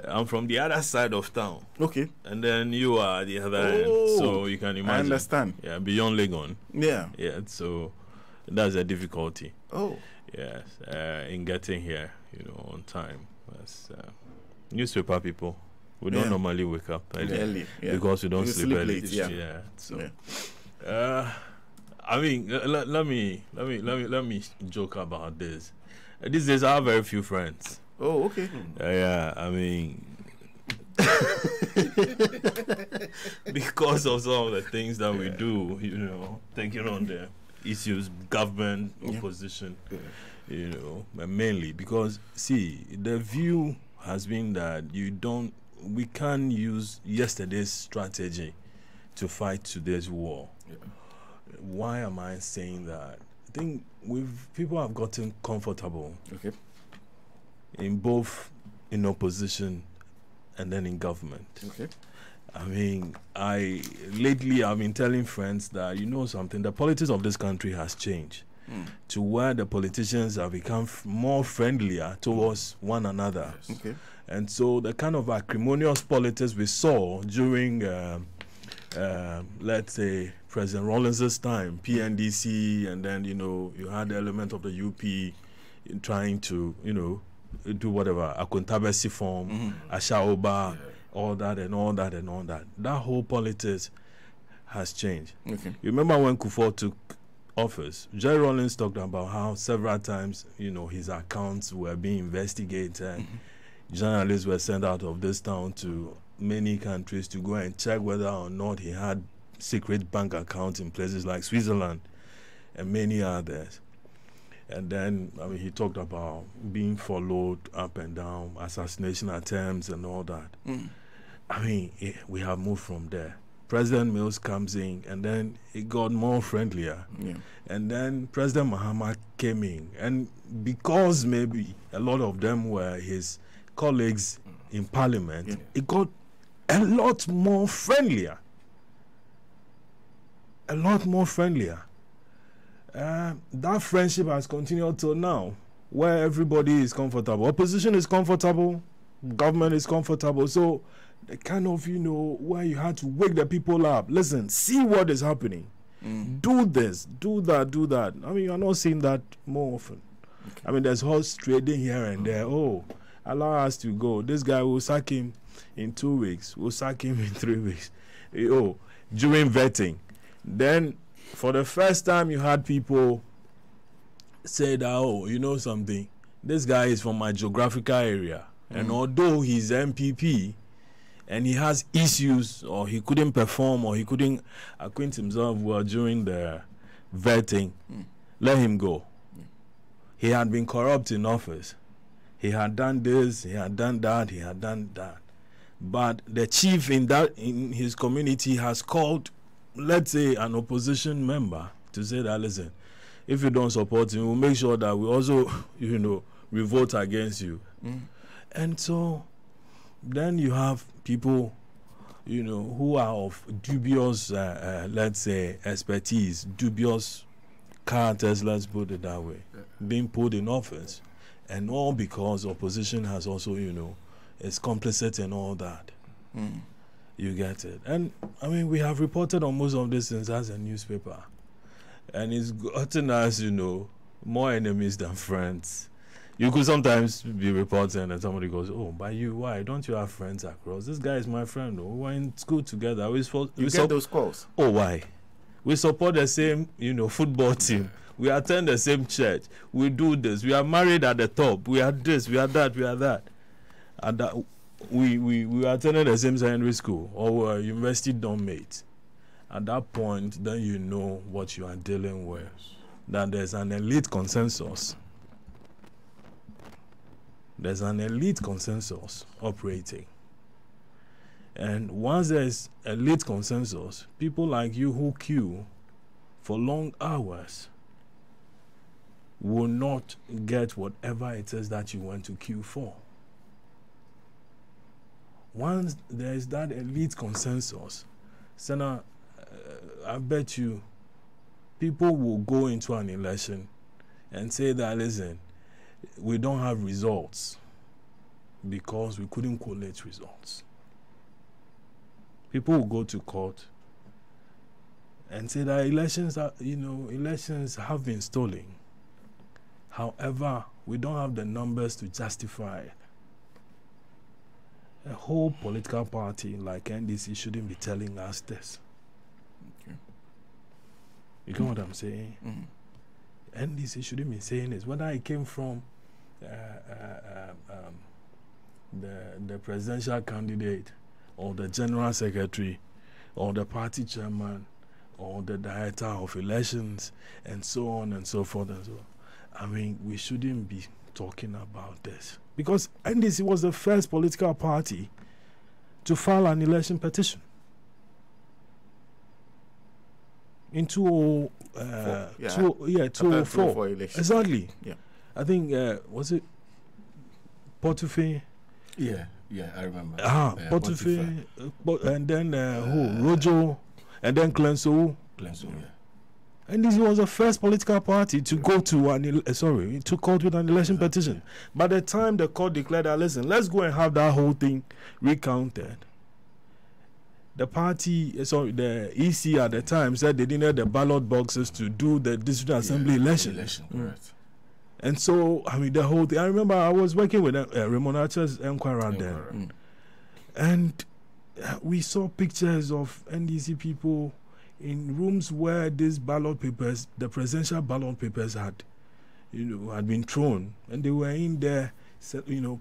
I'm from the other side of town. Okay. And then you are the other end. So you can imagine. I understand. Yeah, beyond Legon. Yeah. Yeah, so that's a difficulty. Oh. Yes, in getting here, on time. As newspaper people, we don't normally wake up early because we don't sleep early. Late, yeah. So, I mean, let me joke about this. These days, I have very few friends. Oh, okay. Yeah, I mean, because of some of the things that we do, taking on the issues, government, opposition, mainly because, see, the view has been that we can't use yesterday's strategy to fight today's war. Yeah. Why am I saying that? I think people have gotten comfortable in both in opposition and then in government. Okay. I mean, lately I've been telling friends that something, the politics of this country has changed to where the politicians have become more friendlier towards one another. Yes. Okay. And so the kind of acrimonious politics we saw during, let's say, President Rawlings's time, PNDC, and then, you had the element of the UP in trying to, do whatever, Akuntabesi form, Ashaoba, all that and all that and all that. That whole politics has changed. Okay. You remember when Kufuor took office, Jerry Rawlings talked about how several times, his accounts were being investigated. Journalists were sent out of this town to many countries to go and check whether or not he had secret bank accounts in places like Switzerland and many others. And then, he talked about being followed up and down, assassination attempts and all that. We have moved from there. President Mills comes in, and then it got more friendlier. Yeah. And then President Mahama came in. And because maybe a lot of them were his colleagues in parliament, it got a lot more friendlier. A lot more friendlier. That friendship has continued till now, where everybody is comfortable. Opposition is comfortable, government is comfortable. So the kind of, where you had to wake the people up. Listen, see what is happening. Do this, do that, do that. You're not seeing that more often. Okay. There's horse trading here and there. Oh, allow us to go. This guy will sack him in 2 weeks. We'll sack him in 3 weeks. During vetting. Then, for the first time, you had people say that, something, this guy is from my geographical area. And although he's MPP and he has issues, or he couldn't perform, or he couldn't acquaint himself well during the vetting, let him go. He had been corrupt in office. He had done this, he had done that, he had done that. But the chief in his community has called, let's say, an opposition member to say that, listen, if you don't support him, we'll make sure that we also, we vote against you. And so then you have people, who are of dubious, let's say, expertise, dubious characters, let's put it that way, being put in office. And all because opposition has also, is complicit in all that. You get it. And, we have reported on most of these things as a newspaper. And it's gotten us, more enemies than friends. You could sometimes be reporting and somebody goes, oh, but why don't you have friends across? This guy is my friend. We were in school together. We get those calls. Oh, why? We support the same, football team. We attend the same church. We do this. We are married at the top. We are this. We are that. We are that. And that we attended the same secondary school or were university dorm mates. At that point, then you know what you are dealing with. That there's an elite consensus. There's an elite consensus operating. And once there's elite consensus, people like you who queue for long hours will not get whatever it is that you want to queue for. Once there is that elite consensus, Senator, I bet you people will go into an election and say that, listen, we don't have results because we couldn't collate results. People will go to court and say that elections have been stolen. However, we don't have the numbers to justify it. A whole political party like NDC shouldn't be telling us this. Okay. You know what I'm saying? NDC shouldn't be saying this. Whether it came from the presidential candidate or the general secretary or the party chairman or the director of elections and so on and so forth and so on. I mean, we shouldn't be talking about this. Because NDC was the first political party to file an election petition. In 2004. Exactly. Yeah. I think, was it Portofin? Yeah, I remember. Portofin, and then Rojo, and then Clenso. Clenso, yeah. And this was the first political party to go to to court with an election petition. By the time the court declared that, listen, let's go and have that whole thing recounted, the party, the EC at the time said they didn't have the ballot boxes to do the district assembly election. Correct. And so, I mean, the whole thing. I remember I was working with Raymond Archer's Enquirer then. And we saw pictures of NDC people in rooms where these ballot papers, the presidential ballot papers had been thrown, and they were in there,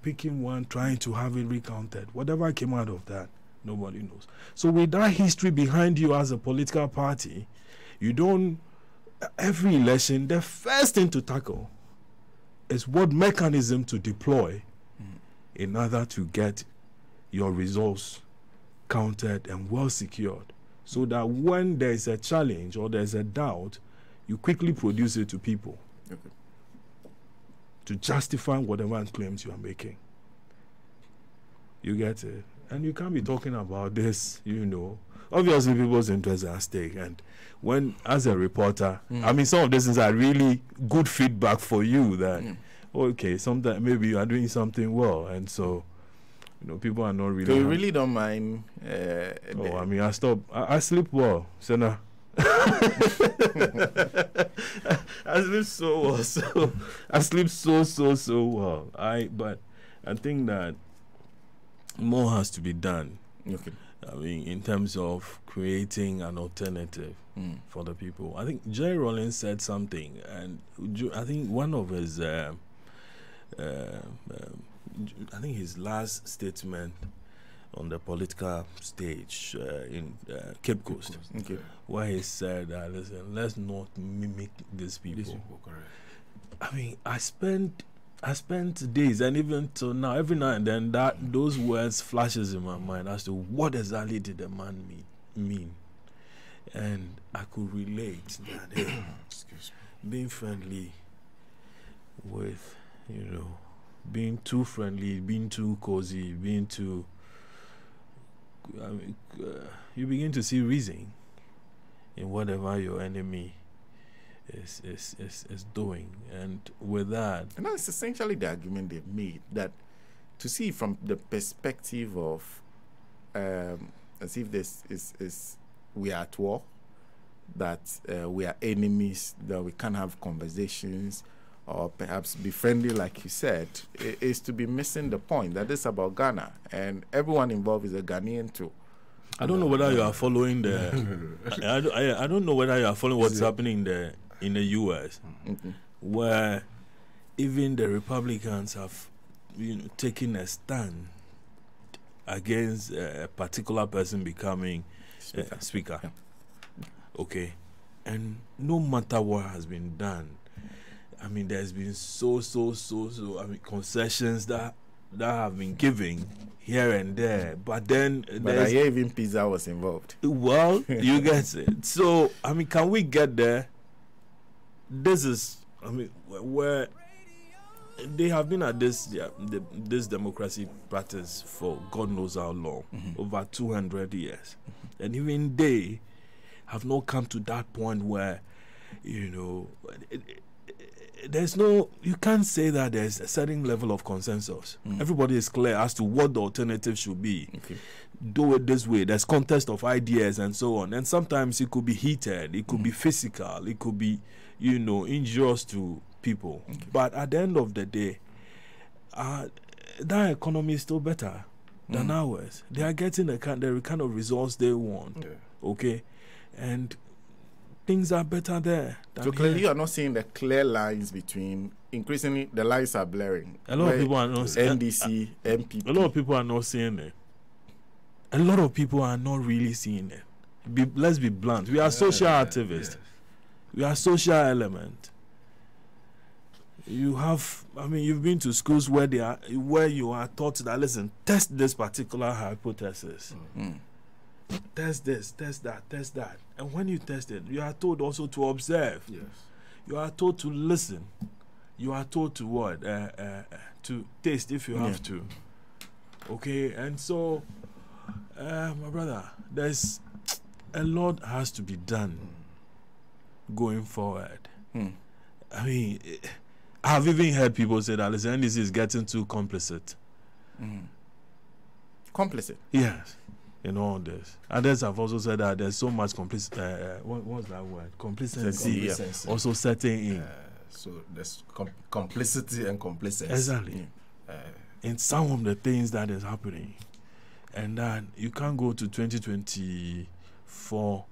picking one, trying to have it recounted. Whatever came out of that, nobody knows. So with that history behind you as a political party, every election, the first thing to tackle is what mechanism to deploy in order to get your results counted and well secured, so that when there is a challenge or there's a doubt, you quickly produce it to people to justify whatever claims you are making. You get it? And you can't be talking about this, Obviously, people's interests are at stake. And when, as a reporter, I mean, some of these things are really good feedback for you that, okay, sometimes maybe you are doing something well. And so, people are not really... So you really don't mind... I sleep well, Senna. I sleep so well. I sleep so well. But I think that more has to be done. Okay. I mean, in terms of creating an alternative for the people. I think Jerry Rawlings said something, and I think one of his... I think his last statement on the political stage in Cape Coast, where he said, listen, let's not mimic these people. Correct. I mean, I spent days, and even till now, every now and then, those words flashes in my mind as to what exactly did the man mean. And I could relate that being friendly with, being too friendly, being too cozy, being too... you begin to see reason in whatever your enemy is doing. And with that... And that's essentially the argument they've made, that to see from the perspective of as if this is we are at war, that we are enemies, that we can't have conversations, or perhaps be friendly, like you said, is to be missing the point that it's about Ghana, and everyone involved is a Ghanaian too. I don't know whether you are following I don't know whether you are following what's happening in the U.S., where even the Republicans have taken a stand against a particular person becoming speaker. Yeah. Okay, and no matter what has been done, I mean, there's been so concessions that have been given here and there, but then I hear even pizza was involved. Well, you get it. So, I mean, can we get there? This is, I mean, where they have been at this democracy practice for God knows how long, over 200 years, and even they have not come to that point where you know, there's no, you can't say that there's a certain level of consensus. Everybody is clear as to what the alternative should be. Okay. Do it this way. There's contest of ideas and so on. And sometimes it could be heated, it could be physical, it could be, you know, injurious to people. Okay. But at the end of the day, that economy is still better than ours. They are getting the kind of results they want. Yeah. Okay, and things are better there. So clearly, you are not seeing the clear lines between. Increasingly, the lines are blurring. A lot of people are not NDC, MPP. A lot of people are not seeing it. A lot of people are not really seeing it. Let's be blunt. We are social activists. We are social element. You have, I mean, you've been to schools where you are taught that, listen, test this particular hypothesis. Test this, test that, test that. And when you test it, you are told also to observe. Yes. You are told to listen. You are told to what? To taste if you have to. Okay, and so, my brother, there's a lot has to be done going forward. I mean, I've even heard people say that, listen, NDC is getting too complicit. Complicit? Yes, in all this. Others have also said that there's so much what's that word? Complacency. Also setting in. So there's complicity and complacency. Exactly. In some of the things that is happening. And then you can't go to 2024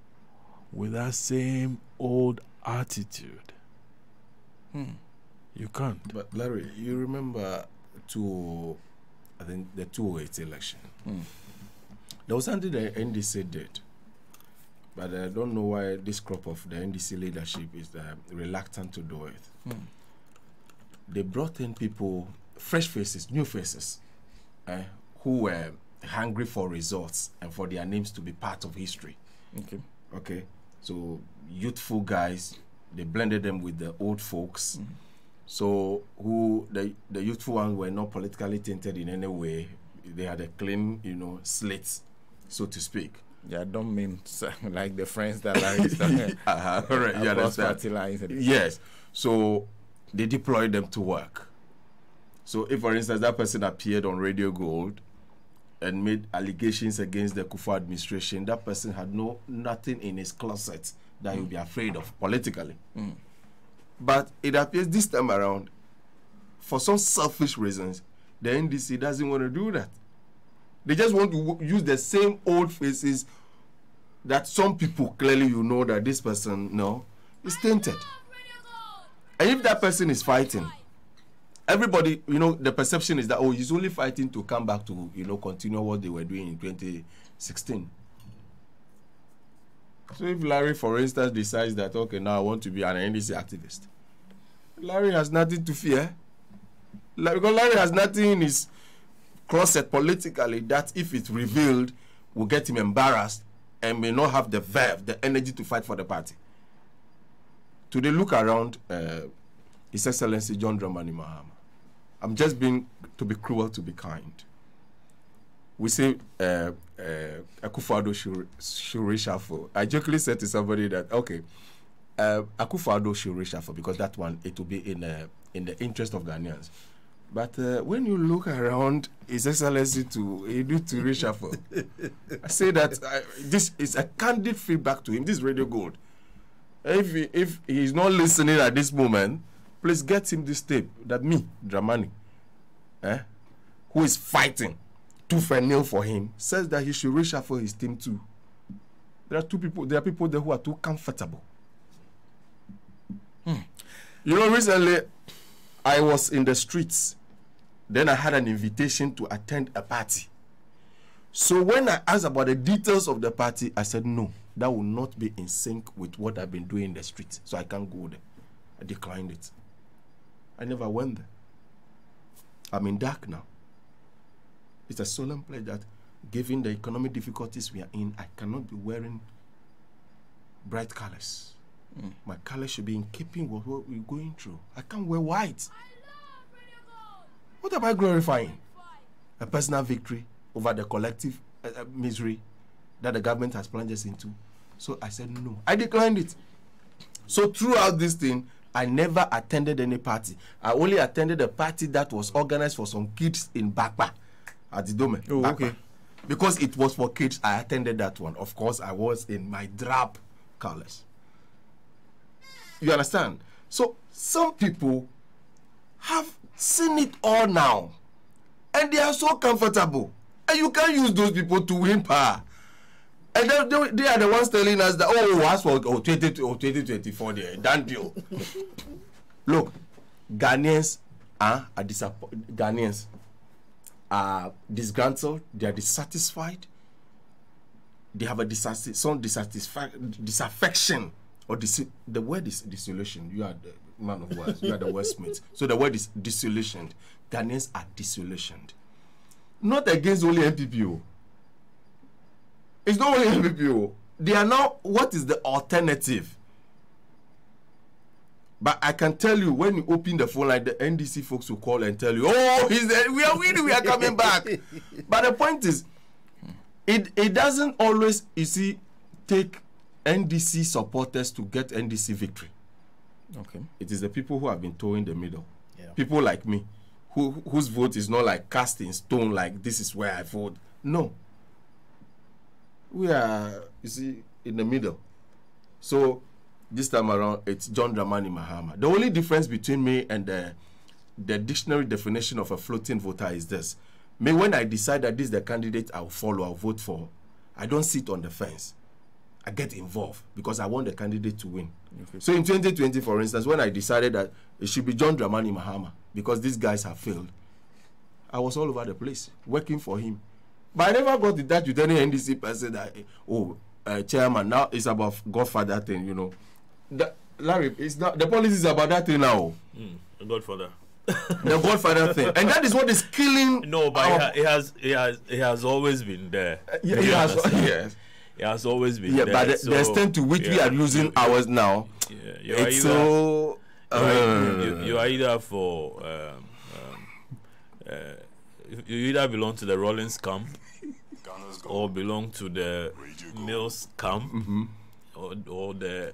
with that same old attitude. You can't. But Larry, you remember I think the 2008 election. There was something the NDC did, but I don't know why this crop of the NDC leadership is reluctant to do it. They brought in people, fresh faces, new faces, who were hungry for results and for their names to be part of history. Okay. So youthful guys, they blended them with the old folks. So the youthful ones were not politically tainted in any way. They had a clean, slate, so to speak. Yeah, I don't mean like the friends that are correct. You understand? Yes. So they deployed them to work. So if, for instance, that person appeared on Radio Gold and made allegations against the Akufo administration, that person had nothing in his closet that he would be afraid of politically. But it appears this time around, for some selfish reasons, the NDC doesn't want to do that. They just want to use the same old faces that some people clearly that this person is tainted. And if that person is fighting, everybody, the perception is that, he's only fighting to come back to, continue what they were doing in 2016. So if Larry, for instance, decides that, okay, now I want to be an NDC activist, Larry has nothing to fear. Because Larry has nothing in his closet politically that, if it's revealed, will get him embarrassed and may not have the verve, the energy to fight for the party. Today, look around His Excellency John Dramani Mahama. I'm just being, to be cruel, to be kind. We say Akufo-Addo should reshuffle. I jokingly said to somebody that, okay, Akufo-Addo should reshuffle because that one, it will be in the interest of Ghanaians. But when you look around His Excellency to reshuffle, I say that this is a candid feedback to him. This is Radio Gold. If he's not listening at this moment, please get him this tape that me, Dramani, who is fighting tooth and nail for him, says that he should reshuffle his team too. There are people there who are too comfortable. Recently I was in the streets. Then I had an invitation to attend a party. So when I asked about the details of the party, I said, no, that will not be in sync with what I've been doing in the streets. So I can't go there. I declined it. I never went there. I'm in dark now. It's a solemn pledge that, given the economic difficulties we are in, I cannot be wearing bright colors. My colors should be in keeping with what we're going through. I can't wear white. What am I glorifying? A personal victory over the collective misery that the government has plunged us into. So I said no. I declined it. So throughout this thing, I never attended any party. I only attended a party that was organized for some kids in Bakpa at the Dome. Oh, Bakpa. okay. Because it was for kids, I attended that one. Of course, I was in my drab colors. You understand? So some people have seen it all now, and they are so comfortable, and you can't use those people to win power. And they are the ones telling us that, oh, as for 2024, they're done deal. Look, Ghanaians are disappointed. Ghanaians are disgruntled. They are dissatisfied. They have a disaffection, or the word is dissolution. You are the man of words. You are the wordsmith. So the word is disillusioned. Ghanaians are disillusioned. Not against only NPPO. It's not only NPPO. They are now, what is the alternative? But I can tell you, when you open the phone, like the NDC folks will call and tell you, oh, we are winning, we are coming back. But the point is, it doesn't always, you see, take NDC supporters to get NDC victory. Okay. It is the people who have been toeing the middle. Yeah. People like me, whose vote is not like cast in stone, like this is where I vote. No. We are, you see, in the middle. So this time around, it's John Dramani Mahama. The only difference between me and the dictionary definition of a floating voter is this. Me, when I decide that this is the candidate I'll follow, I'll vote for, I don't sit on the fence. I get involved because I want the candidate to win. Okay. So in 2020, for instance, when I decided that it should be John Dramani Mahama because these guys have failed, I was all over the place working for him. But I never got in touch with any NDC person that, chairman, now it's about Godfather thing, you know. Larry, it's not, the policy is about that thing now. Godfather. The Godfather thing. And that is what is killing. No, but it has always been there. Yes. It has always been there. But the extent to which we are losing ours now, it's so... you are either for... you either belong to the Rollins camp or belong to the Mills camp, or the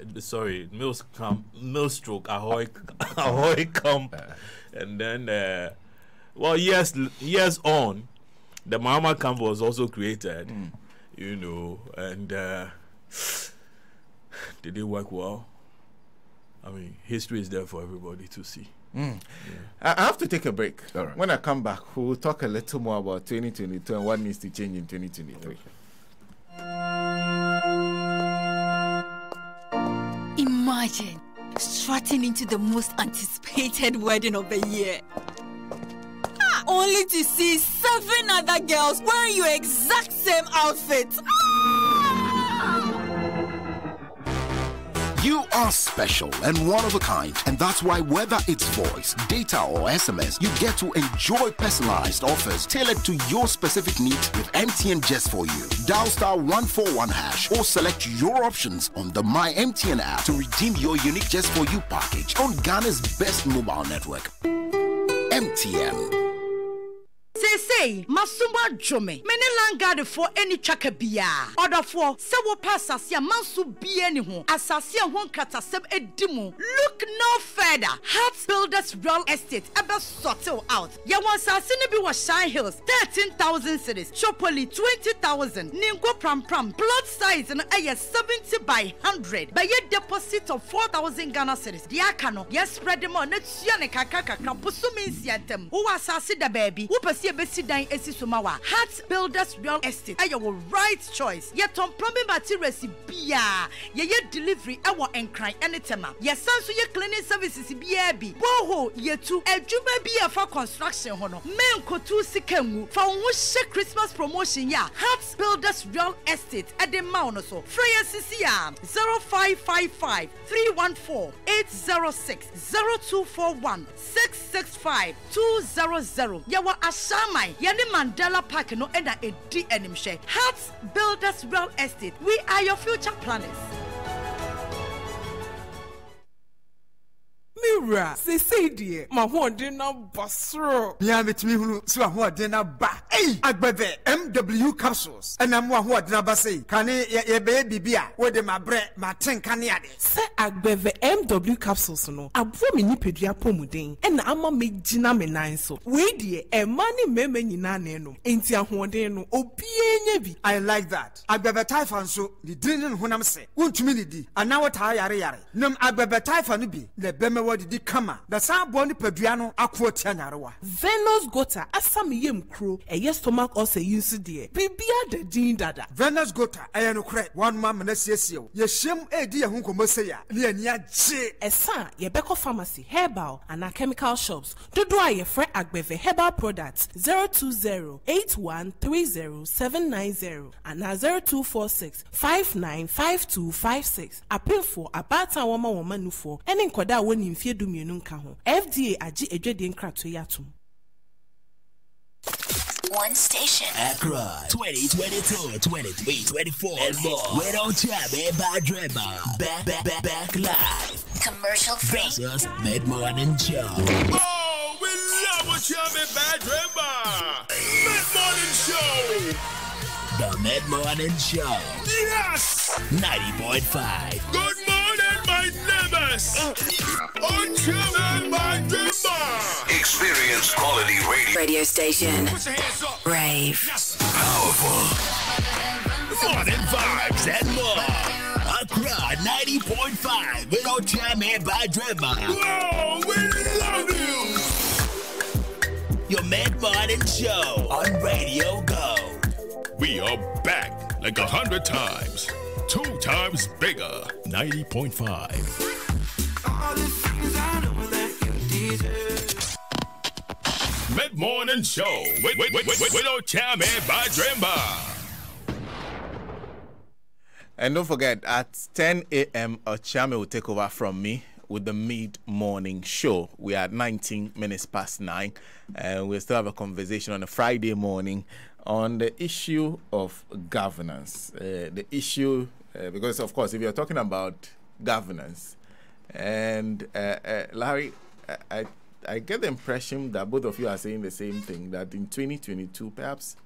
Mills camp, Millstroke Ahoy camp, and then years on, the Mahama camp was also created, you know, and did it work well? I mean, history is there for everybody to see. Yeah. I have to take a break. Right. When I come back, we'll talk a little more about 2022 and what needs to change in 2023. Imagine strutting into the most anticipated wedding of the year, only to see 7 other girls wearing your exact same outfit. You are special and one of a kind, and that's why whether it's voice, data or SMS, you get to enjoy personalized offers tailored to your specific needs with MTN Just For You. Dial *141# or select your options on the My MTN app to redeem your unique Just For You package on Ghana's best mobile network. MTN. Say, Masuma Jome, many langard for any chakabia. Order for Sawo Passasia Mansu be any home. Assasia won't cut a sub edimu. Look no further. Hearts Builders Real Estate ever sorted out. Yawansa Sinibi was Shine Hills, 13,000 cities. Chopoli 20,000. Ningo Pram plot size and a 70 by 100. By a deposit of 4,000 Ghana cities. Diakano, yes, spread them on. It's Yanekaka, Pusumi Siantem. Who assassin the baby? Who perceive Sidan Esisumawa. Hearts Builders Real Estate. Are your right choice. Yet on plumbing materials bia. Ye delivery our and cry anytime. Yes, so your cleaning services BAB. Boho ye too. A juba be for construction hono. Men kotu sikemu. For one Christmas promotion ya. Hearts Builders Real Estate at the Mount so. Freya CCR 0555 314 806 0241 665 200. Yawa Ashamai. Yani Mandela Park no ena edi enimshe. Hearts Builders Real Estate. We are your future planners. Me Mewura, say dear, my one dinner basro. Yeah, met me who so what dinner ba. Hey, Agbebe MW capsules. And I'm what dinner basay. Can ye baby beer, where the my bread, my ten caniade. Say Agbebe MW capsules no. Abro me nipedia pomudin. And ama me jina me nine so. We dear, a money meme nyina no. Enti ahoden no obienye bi. I like that. Agbebe typhoon so the drinking when I'm say. Won't me di. And now what yare. Num Agbebe typhoon bi. Le beme what di kama. The sound boni peduano aqua tianarewa. Venus gota asami yem crew. A yes stomach also use dear. Bibia de din dada. Venus gota ayano cre. One man nesio. Ye shem e di hunko moseya. Liania J. Esa ye beko pharmacy herbal and a chemical shops. Dodo aye fre Agbeve herbal products 020-8130-790 and 0246-595256. Appeal for abata woman nufo. And in koda woni mfie dumienu nka ho. FDA agi edwede nkrato yatum. One station. Accra 2022, 23, 24 and more. We don't chat, by Drema. Back live. Commercial free. Just mid-morning show. Oh, we love what you have by Drema. Mid-morning show. The mid-morning show. Yes. 90.5. Good morning, my neighbors. On Channel by Drema. Experience quality radio station. Put your hands up. Rave. Yes. Powerful. More than vibes and more. Accra 90.5. We don't jam here by Drema. Whoa, we love you. Your mid-morning show on Radio Go. We are back like 100 times. 2 times bigger. 90.5. All the things I know that you deserve. Mid-morning show. Wait, don't chime in by Drema. And don't forget, at 10 a.m., Ochame will take over from me with the mid-morning show. We are at 19 minutes past 9, and we'll still have a conversation on a Friday morning on the issue of governance. The issue, because of course, if you're talking about governance, and Larry, I get the impression that both of you are saying the same thing, that in 2022, perhaps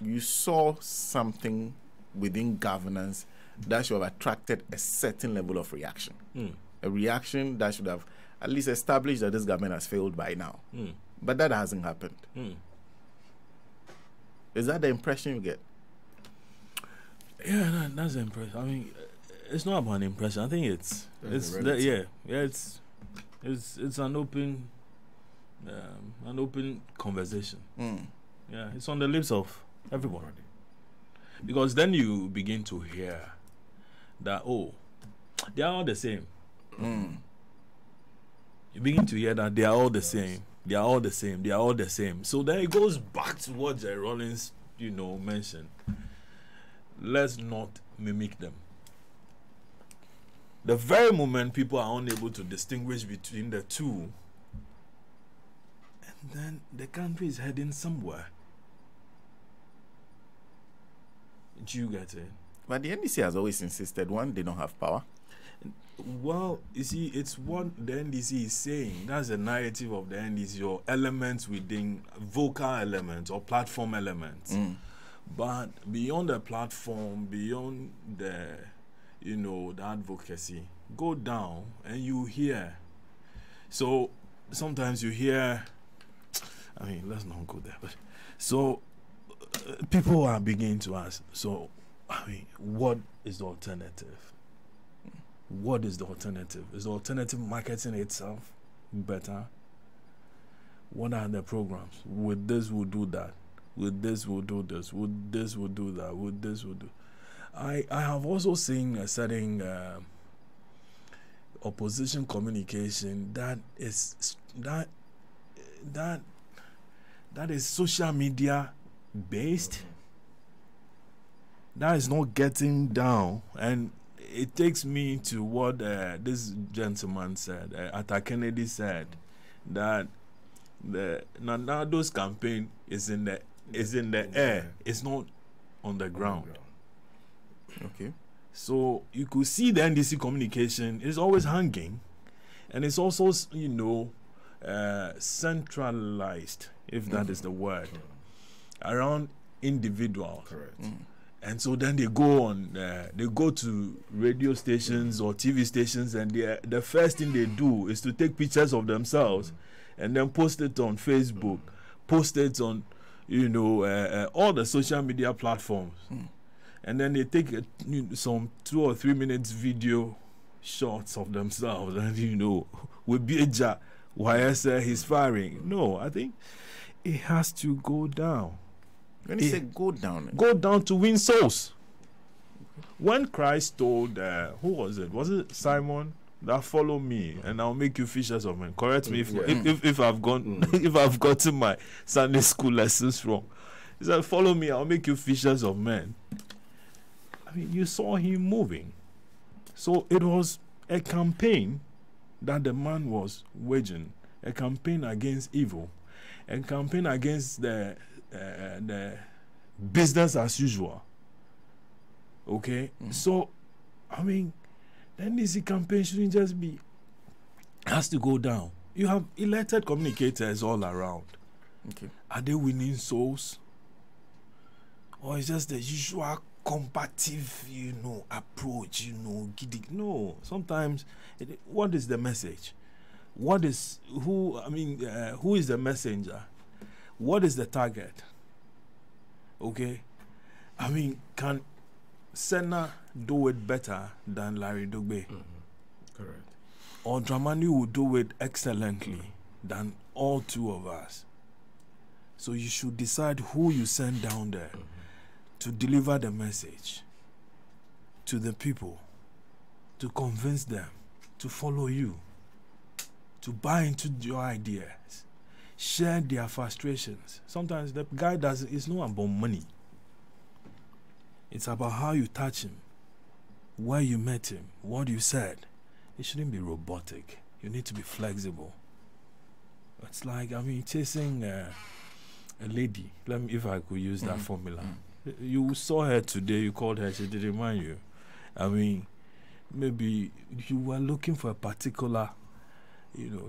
you saw something within governance that should have attracted a certain level of reaction. A reaction that should have at least established that this government has failed by now. But that hasn't happened. Is that the impression you get? Yeah, that's the impression. I mean, it's not about an impression. I think it's an open conversation. Yeah, it's on the lips of everybody. Because then you begin to hear that, oh, they are all the same. You begin to hear that they are all the same. They are all the same. They are all the same. So then it goes back to what Jerry Rollins, mentioned. Let's not mimic them. The very moment people are unable to distinguish between the two, and then the country is heading somewhere. Do you get it? But the NDC has always insisted, one, they don't have power. Well, you see, it's what the NDC is saying. That's the narrative of the NDC, or elements within vocal elements or platform elements. But beyond the platform, beyond the, the advocacy, go down and you hear. So sometimes you hear, I mean, let's not go there, but so people are beginning to ask, so, I mean, what is the alternative? What is the alternative? Is the alternative marketing itself better? What are the programs? With this, we'll do that. With this, we'll do this. With this, we'll do that. With this, we'll do. I have also seen a certain opposition communication that is social media based. That is not getting down, and it takes me to what this gentleman said. Atta Kennedy said that the Nanado's campaign is in the air. It's not on the ground. Okay. So you could see the NDC communication is always hanging, And it's also, centralized, if that is the word, around individuals. Correct. And so then they go to radio stations or TV stations, and the first thing they do is to take pictures of themselves and then post it on Facebook, post it on, all the social media platforms. And then they take some 2 or 3 minutes video shots of themselves, and with Bija, why I say he's firing. No, I think it has to go down. When you say go down, go down to win souls. When Christ told, who was it? Was it Simon? That follow me, and I'll make you fishers of men. Correct me if I've gone if I've gotten my Sunday school lessons wrong. He said, "Follow me, I'll make you fishers of men." I mean, you saw him moving. So it was a campaign that the man was waging, a campaign against evil, a campaign against the business as usual. Okay? So, I mean, then this campaign shouldn't just be, has to go down. You have elected communicators all around. Okay. Are they winning souls? Or is just the usual combative, approach, giddy? No. Sometimes, what is the message? Who is the messenger? What is the target? Okay? I mean, can Senna do it better than Larry Dogbe? Correct. Or Dramani will do it excellently than all two of us? So you should decide who you send down there to deliver the message to the people, to convince them to follow you, to buy into your ideas, share their frustrations. Sometimes the guy it's not about money. It's about how you touch him, where you met him, what you said. It shouldn't be robotic. You need to be flexible. It's like, chasing a lady. If I could use that formula. You saw her today, you called her, she didn't mind you. Maybe you were looking for a particular,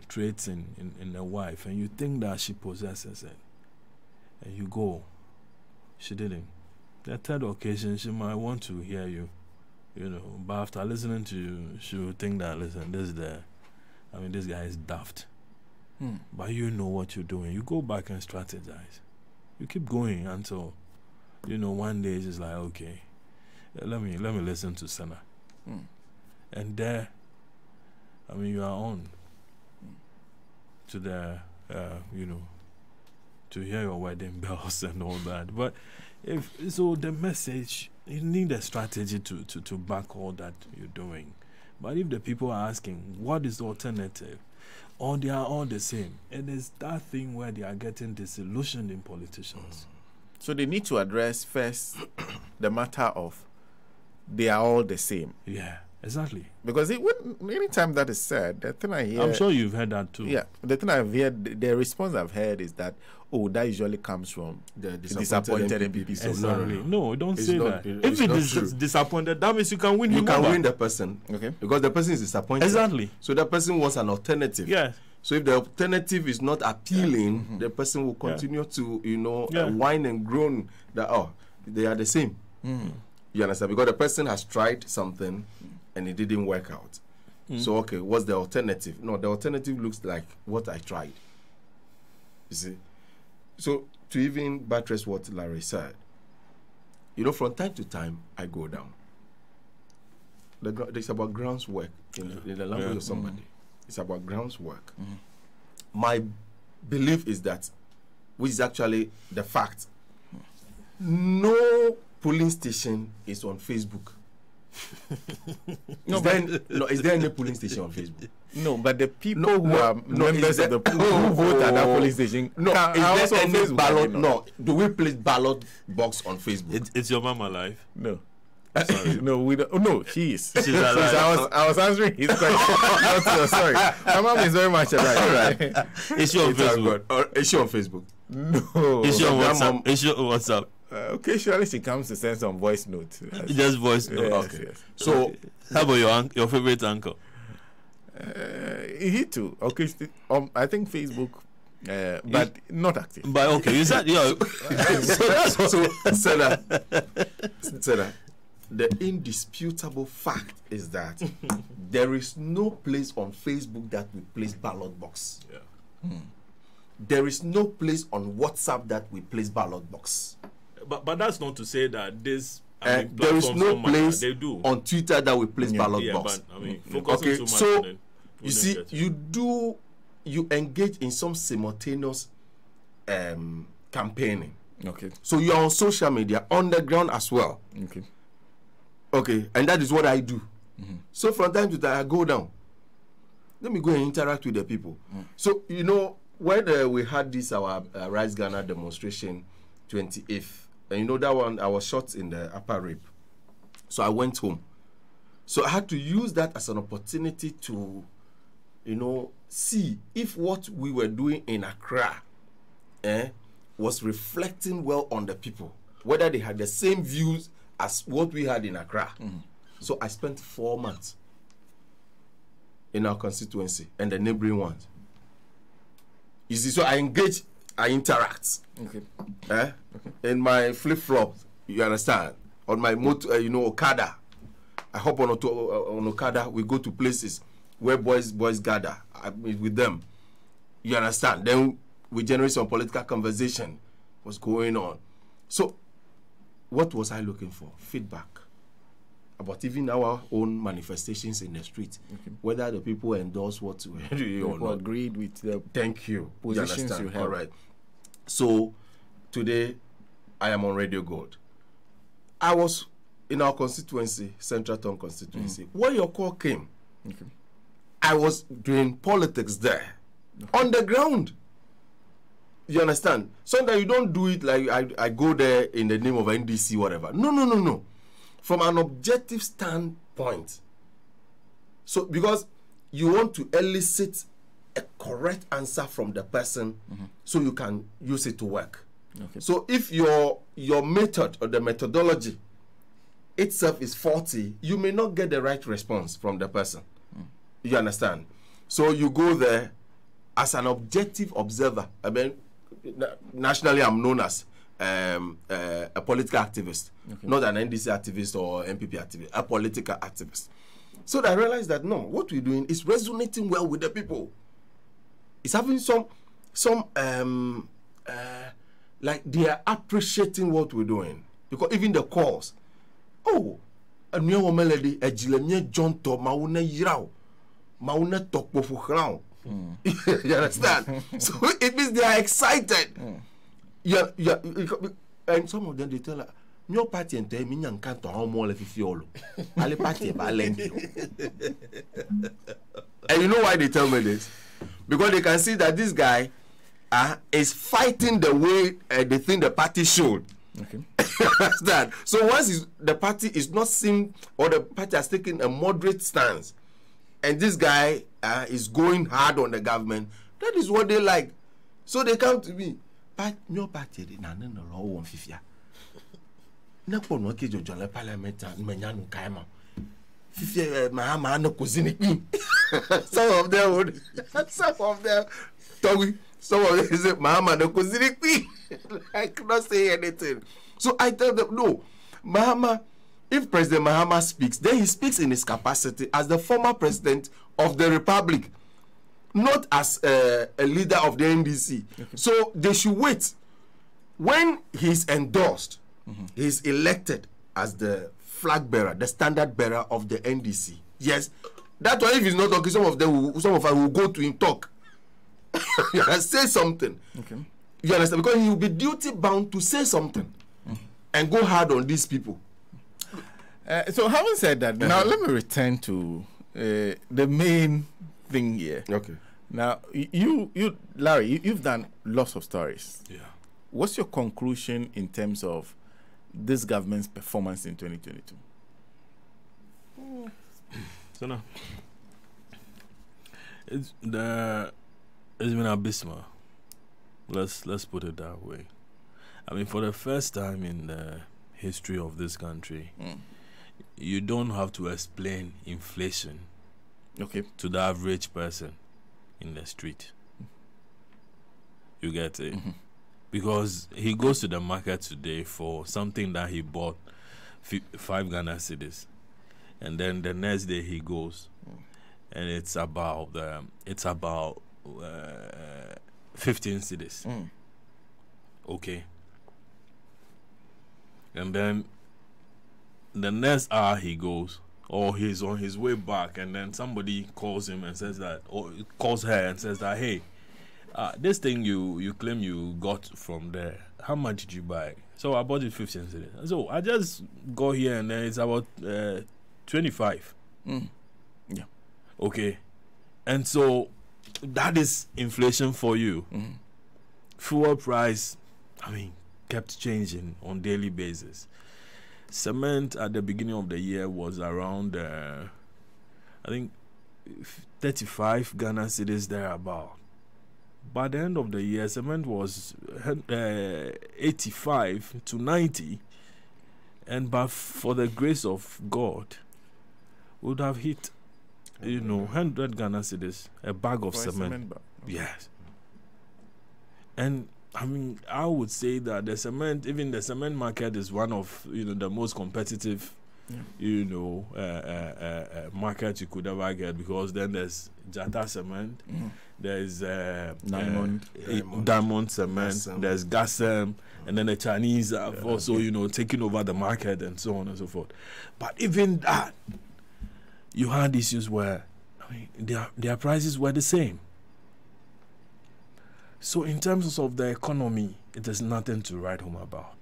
traits in a wife, and you think that she possesses it. And you go, she didn't. The third occasion, she might want to hear you, but after listening to you, she will think that, listen, this guy is daft. But you know what you're doing. You go back and strategize. You keep going until, one day it's just like, okay, let me listen to Senna. And there, you are on to the, to hear your wedding bells and all that. But the message, you need a strategy to back all that you're doing. But if the people are asking, what is the alternative? Or they are all the same. And it's that thing where they are getting disillusioned in politicians. So they need to address first the matter of they are all the same. Yeah, exactly. Because anytime that is said, the thing I hear... I'm sure you've heard that too. Yeah, the thing I've heard, the response I've heard is that, that usually comes from the disappointed MPP. Exactly. No, don't say that. If it is disappointed, that means you can win him. You can win the person. Okay. Because the person is disappointed. Exactly. So the person wants an alternative. Yeah. So if the alternative is not appealing, the person will continue to, whine and groan that, they are the same. You understand? Because the person has tried something and it didn't work out. So, okay, what's the alternative? No, the alternative looks like what I tried. You see? So, to even buttress what Larry said, from time to time, I go down. It's about groundwork in the language of somebody. It's about groundwork. My belief is that, which is actually the fact, no polling station is on Facebook. Is there any polling station on Facebook? No, but the people who are members of the who vote at that polling station. No, is there any ballot? No, do we place ballot box on Facebook? It's your mama alive? No. Sorry. No, we don't. No, she is. She's alive. I was answering his question. Sorry. My mom is very much alive. Right. Is she on Facebook? Is she on Facebook? No. Is she on WhatsApp? Is she on WhatsApp? Occasionally she comes to send some voice notes. Just voice note. Yes, okay. Yes. So, how about your favorite uncle? He too. Okay, I think Facebook, but not active. But okay, you said Senna, the indisputable fact is that there is no place on Facebook that we place ballot box. Yeah. There is no place on WhatsApp that we place ballot box. But that's not to say that this. There is no place on Twitter that we place ballot box. But, I mean, okay, too much so on you see, you engage in some simultaneous campaigning. Okay. So you are on social media, on the ground as well. Okay. Okay, and that is what I do. So from time to time, I go down. Let me go and interact with the people. So, you know, when we had this, our Rise Ghana demonstration, 28th, and you know that one, I was shot in the upper rib. So I went home. So I had to use that as an opportunity to, you know, see if what we were doing in Accra was reflecting well on the people, whether they had the same views as what we had in Accra. So I spent 4 months in our constituency and the neighboring ones. You see, so I engage, I interact. Okay. In my flip-flops, you understand? On my motor, Okada. I hop on Okada, we go to places where boys gather. I meet with them. You understand? Then we generate some political conversation. What's going on? So, what was I looking for? Feedback about even our own manifestations in the street. Whether the people endorse what we do or not. Agreed with the positions you have. All right. So, today, I am on Radio Gold. I was in our constituency, Central Town constituency, where your call came. I was doing politics there, on the ground. You understand? Sometimes you don't do it like I go there in the name of NDC, whatever. No. From an objective standpoint. So, because you want to elicit a correct answer from the person, so you can use it to work. So, if your method or the methodology itself is faulty, you may not get the right response from the person. You understand? So you go there as an objective observer. I mean, nationally I'm known as a political activist, not an NDC activist or MPP activist, a political activist. So I realized that no, what we're doing is resonating well with the people. It's having some like they are appreciating what we're doing, because even the calls, a new melody, a jilemie jonto mauna yirao, mauna tokpo crown. You understand? So it means they are excited. And some of them they tell her, "Your party and tell me you can't to how more if you all party balance." And you know why they tell me this? Because they can see that this guy is fighting the way they think the party should. Understand? So once the party is not seen, or the party has taken a moderate stance, and this guy is going hard on the government, that is what they like. So they come to me, but your party did not know law one fifia. Na po no kejo jole parliament menya no kaima. Fifia ma no kozini. Some of them Togi, some of them say Mahama no kozini. I cannot say anything. So I tell them, no, Mahama, if President Mahama speaks, then he speaks in his capacity as the former president of the republic, not as a leader of the NDC. So they should wait. When he's endorsed, he's elected as the flag bearer, the standard bearer of the NDC. Yes, that's why if he's not talking, some of us will go to him talk. Say something. You understand? Because he will be duty bound to say something and go hard on these people. So having said that, now let me return to the main thing here. Now you Larry, you've done lots of stories. What's your conclusion in terms of this government's performance in 2022? So now, it's been abysmal. Let's put it that way. I mean, for the first time in the history of this country, you don't have to explain inflation to the average person in the street. You get it? Because he goes to the market today for something that he bought 5 Ghana cedis, and then the next day he goes and it's about 15 cedis. Okay. And then the next hour he goes, or he's on his way back, and then somebody calls him and says that, or calls her and says that, hey, this thing you claim you got from there, how much did you buy? So I bought it 15 cedis. So I just go here and then it's about 25. Yeah. Okay. And so that is inflation for you. Fuel price, kept changing on daily basis. Cement at the beginning of the year was around, 35 Ghana cedis thereabout. By the end of the year, cement was 85 to 90, and but for the grace of God, would have hit, 100 Ghana cedis, a bag of cement. Yes. And I would say that the cement market is one of the most competitive, market you could ever get, because then there's Jata cement, there's Diamond cement, there's Gasem, and then the Chinese have also taken over the market and so on and so forth. But even that, you had issues where their prices were the same. So in terms of the economy, it is nothing to write home about.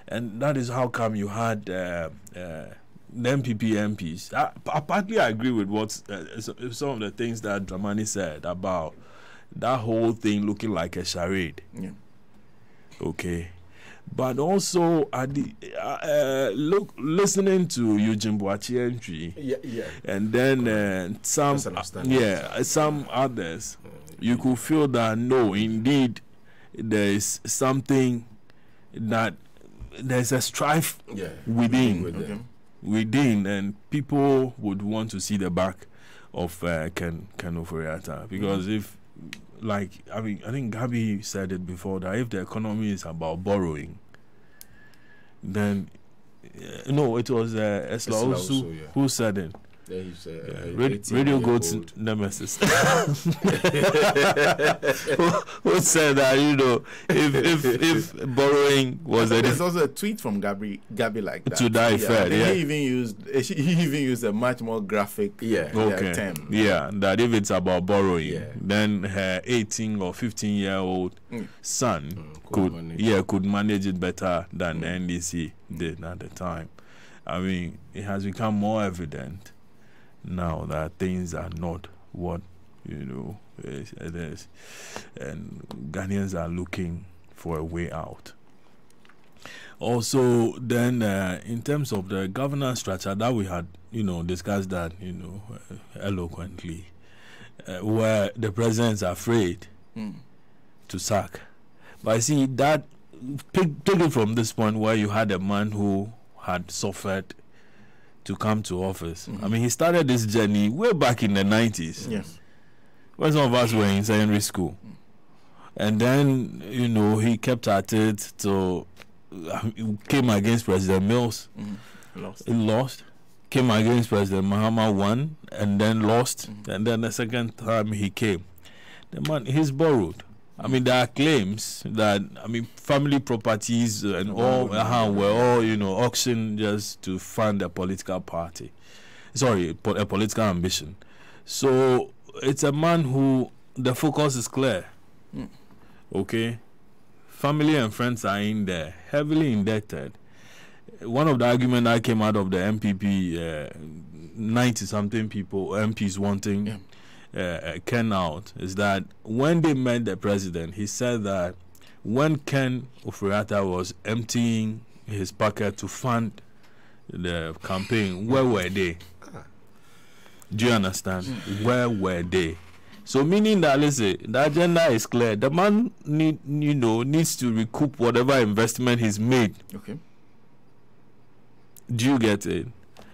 And that is how come you had the MPP MPs. I partly agree with what some of the things that Dramani said about that whole thing looking like a charade. Yeah. Okay. But also, listening to Eugene Boachi entry, and then some others, you could feel that no, indeed, there is something that there's a strife within, and people would want to see the back of Ken Ofori-Atta, because if, I think Gabi said it before, that if the economy is about borrowing, then no, it was Esla Osu who said it. Yeah, he's Radio Goat's nemesis. Who said that if borrowing was there's also a tweet from Gabi like that. To that effect, He even used a much more graphic term. Yeah, that if it's about borrowing, then her 18 or 15-year-old son could manage it better than the NDC did at the time. It has become more evident now that things are not what it is, and Ghanaians are looking for a way out. Also, then in terms of the governance structure that we had discussed that eloquently, where the president's afraid to sack. But I see that taken from this point where you had a man who had suffered to come to office. He started this journey way back in the 90s. Yes. When some of us were in secondary school. And then, he kept at it till came against President Mills. Lost. Came against President Mahama, won, and then lost. And then the second time he came, the man, he's borrowed. There are claims that family properties and all were all auctioned just to fund a political party. A political ambition. So it's a man who the focus is clear. Okay, family and friends are in there, heavily indebted. One of the arguments that came out of the MPP, 90-something people, MPs wanting. Ken out, is that when they met the president, he said that when Ken Ofori-Atta was emptying his pocket to fund the campaign, where were they? Do you understand? Where were they? So meaning that, listen, the agenda is clear. The man needs to recoup whatever investment he's made. Okay. Do you get it?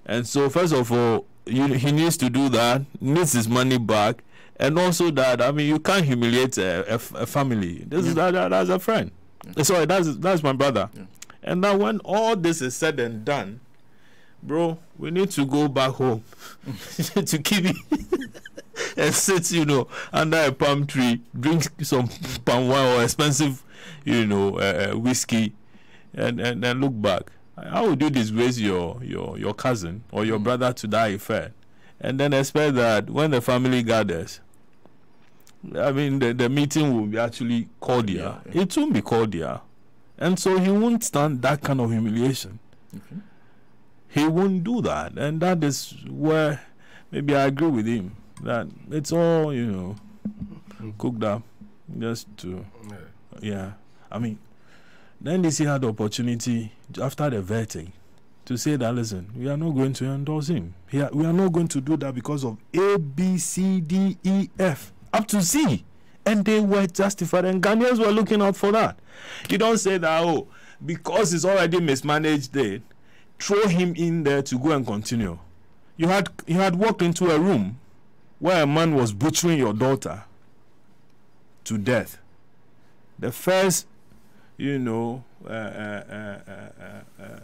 And so first of all, he needs to do that, needs his money back, and also that, I mean, you can't humiliate a family. That's a friend. Sorry, that's my brother. And now when all this is said and done, bro, we need to go back home to keep it and sit, under a palm tree, drink some palm wine or expensive, whiskey, and look back. How would you disgrace your cousin or your brother to that effect, and then expect that when the family gathers, I mean, the meeting will be actually cordial. It won't be cordial, and so he won't stand that kind of humiliation. Okay. He won't do that, and that is where maybe I agree with him that it's all cooked up just to I mean, the NDC had the opportunity after the vetting to say that, listen, we are not going to endorse him. We are not going to do that because of A, B, C, D, E, F, up to Z. And they were justified, and Ghanaians were looking out for that. You don't say that, because it's already mismanaged there, throw him in there to go and continue. You had walked into a room where a man was butchering your daughter to death. The first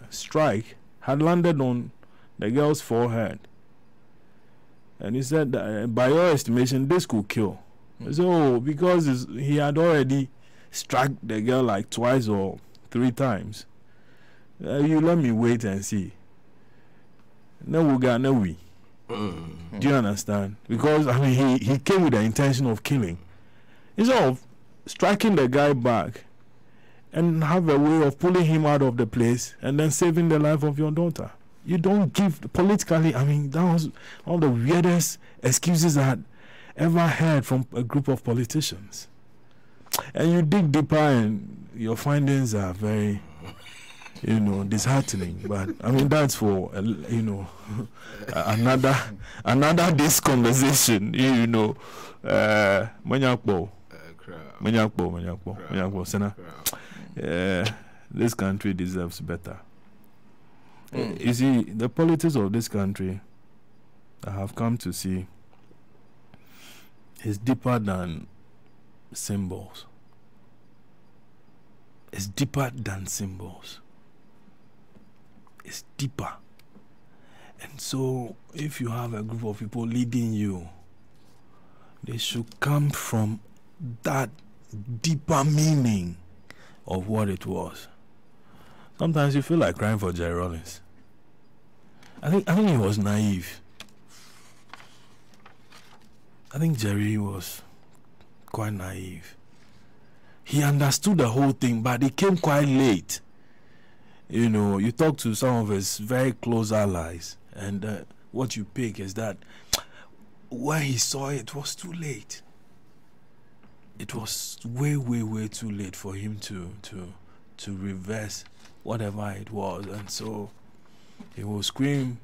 strike had landed on the girl's forehead, and he said that, by your estimation, this could kill. So because he had already struck the girl like twice or 3 times, you let me wait and see. No, we. Do you understand? Because I mean, he came with the intention of killing, instead of striking the guy back and have a way of pulling him out of the place and then saving the life of your daughter. You don't give politically. I mean, that was one of the weirdest excuses I had ever heard from a group of politicians. And you dig deeper, and your findings are very, disheartening. But I mean, that's for another this conversation. This country deserves better. You see, the politics of this country, I have come to see, is deeper than symbols. It's deeper than symbols. It's deeper. And so, if you have a group of people leading you, they should come from that deeper meaning of what it was. Sometimes you feel like crying for Jerry Rawlings. I think he was naive. I think Jerry was quite naive. He understood the whole thing, but it came quite late. You talk to some of his very close allies, and what you pick is that when he saw it was too late. It was way, way, way too late for him to reverse whatever it was. And so he would scream,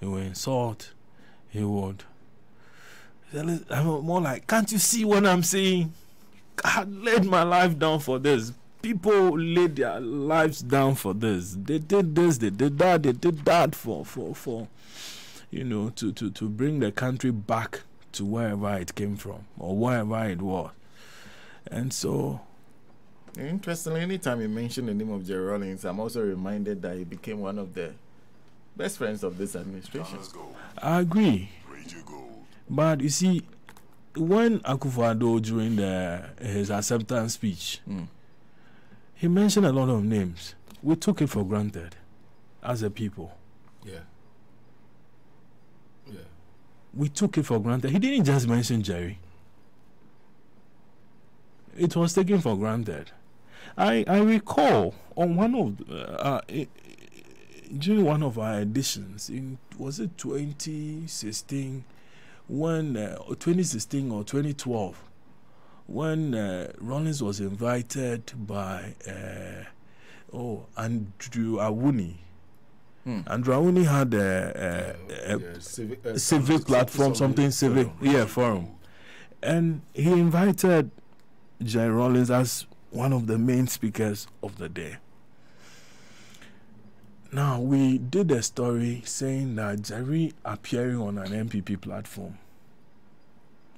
he would insult, he would... I'm more like, can't you see what I'm saying? God laid my life down for this. People laid their lives down for this. They did this, they did that, they did that for to bring the country back to wherever it came from or wherever it was. And so, interestingly, anytime you mention the name of Jerry Rawlings, I'm also reminded that he became one of the best friends of this administration. I agree. But you see, when Akufo-Addo during his acceptance speech, he mentioned a lot of names. We took it for granted as a people. Yeah. We took it for granted. He didn't just mention Jerry. It was taken for granted. I recall on one of during one of our editions, was it 2016 when 2016 or 2012 when Rawlings was invited by Andrew Awuni. Andrew Awuni had a civic platform, something civic, forum, and he invited Jerry Rawlings as one of the main speakers of the day. Now, we did a story saying that Jerry appearing on an MPP platform.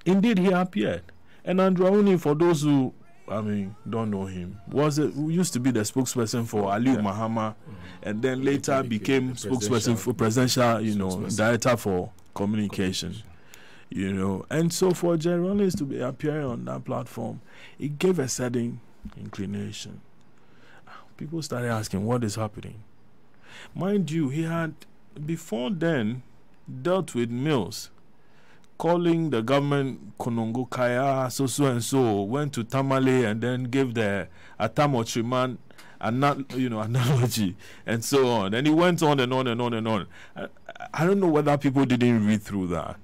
Indeed, he appeared. And Andrawuni, for those who, don't know him, used to be the spokesperson for Aliu Mahama, and then later became spokesperson for presidential, director for communication. And so for Jerry Rawlings to be appearing on that platform, it gave a certain inclination. People started asking, what is happening? Mind you, he had before then dealt with Mills, calling the government Konongo Kaya, so and so, went to Tamale and then gave the Atamochiman analogy and so on. And he went on and on and on and on. I don't know whether people didn't read through that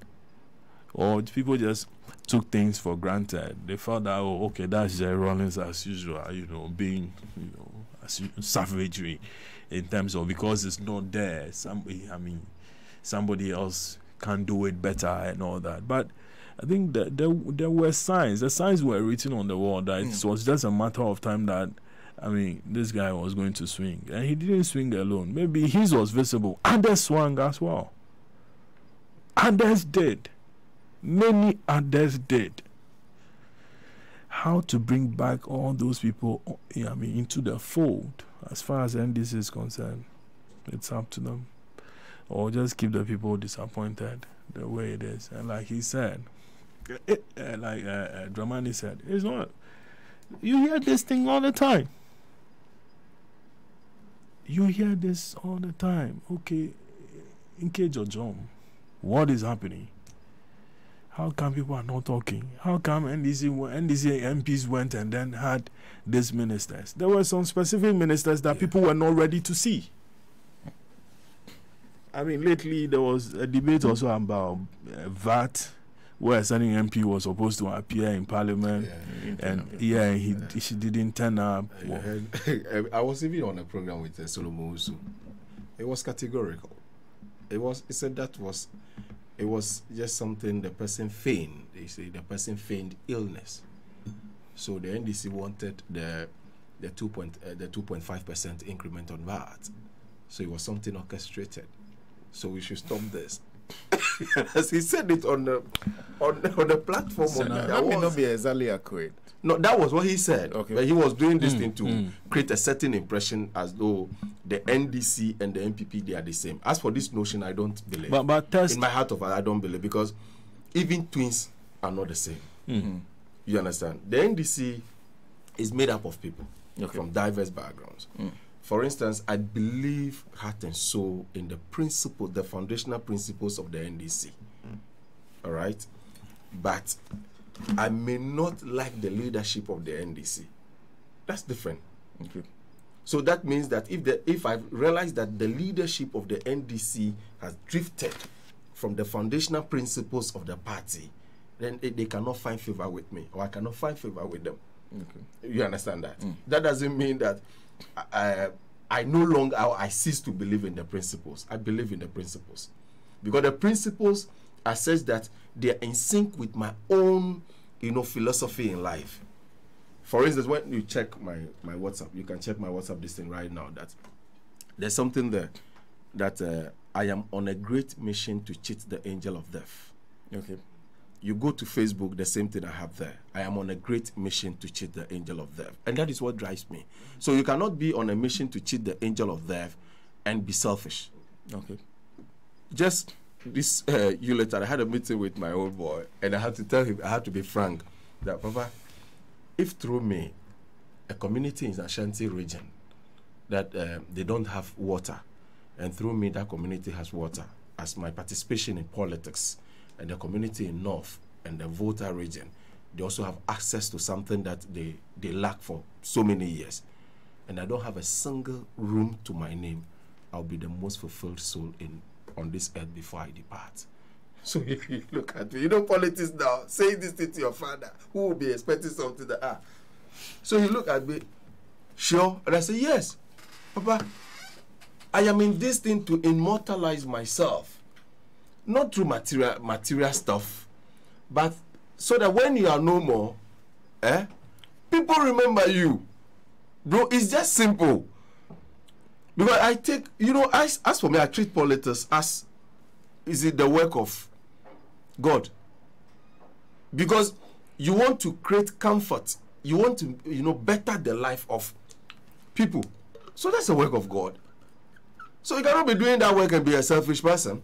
or people just took things for granted. They felt that, oh, okay, that's Jerry Rawlings as usual, being, savagery in terms of because it's not there. Somebody else can do it better and all that. But I think that there were signs. The signs were written on the wall that it was just a matter of time that, this guy was going to swing. And he didn't swing alone. Maybe his was visible. Others swung as well. Others did. Many others did. How to bring back all those people into the fold as far as NDC is concerned, it's up to them. Or just keep the people disappointed the way it is. And like he said, Dramani said, it's not. You hear this thing all the time. You hear this all the time. Okay, in Kejo, what is happening? How come people are not talking? How come NDC MPs went and then had these ministers? There were some specific ministers that people were not ready to see. Lately there was a debate also about VAT, where a certain MP was supposed to appear in Parliament, she didn't turn up. I was even on a program with Selorm Dzramado. It was categorical. It was just something the person feigned. They say the person feigned illness. So the NDC wanted the 2.5% increment on VAT. So it was something orchestrated. So we should stop this. As he said it on the platform. That may not be exactly accurate. No, that was what he said. Okay. But he was doing this thing to create a certain impression as though the NDC and the MPP, they are the same. As for this notion, I don't believe. But in my heart of heart, I don't believe, because even twins are not the same. You understand? The NDC is made up of people from diverse backgrounds. For instance, I believe heart and soul in the principle, the foundational principles of the NDC. All right? But I may not like the leadership of the NDC. That's different. Okay. So that means that if I realize that the leadership of the NDC has drifted from the foundational principles of the party, then they cannot find favor with me, or I cannot find favor with them. Okay. You understand that? That doesn't mean that I no longer, I cease to believe in the principles. I believe in the principles. Because the principles are such that they are in sync with my own, philosophy in life. For instance, when you check my WhatsApp, you can check my WhatsApp this thing right now, that there's something there that I am on a great mission to cheat the angel of death. Okay. You go to Facebook, the same thing I have there. I am on a great mission to cheat the angel of death. And that is what drives me. So you cannot be on a mission to cheat the angel of death and be selfish. Okay. Just this year later, I had a meeting with my old boy, and I had to tell him, I had to be frank, that, Papa, if through me, a community in the Ashanti region, that they don't have water, and through me, that community has water, as my participation in politics, and the community in North and the Volta region, they also have access to something that they lack for so many years. And I don't have a single room to my name, I'll be the most fulfilled soul on this earth before I depart. So if you look at me, politics now, saying this thing to your father, who will be expecting something that, So you look at me, sure? And I say, yes, Papa, I am in this thing to immortalize myself. Not through material stuff, but so that when you are no more, people remember you. Bro, it's just simple. Because I take, as for me, I treat politics as, is it the work of God? Because you want to create comfort. You want to, better the life of people. So that's the work of God. So you cannot be doing that work and be a selfish person.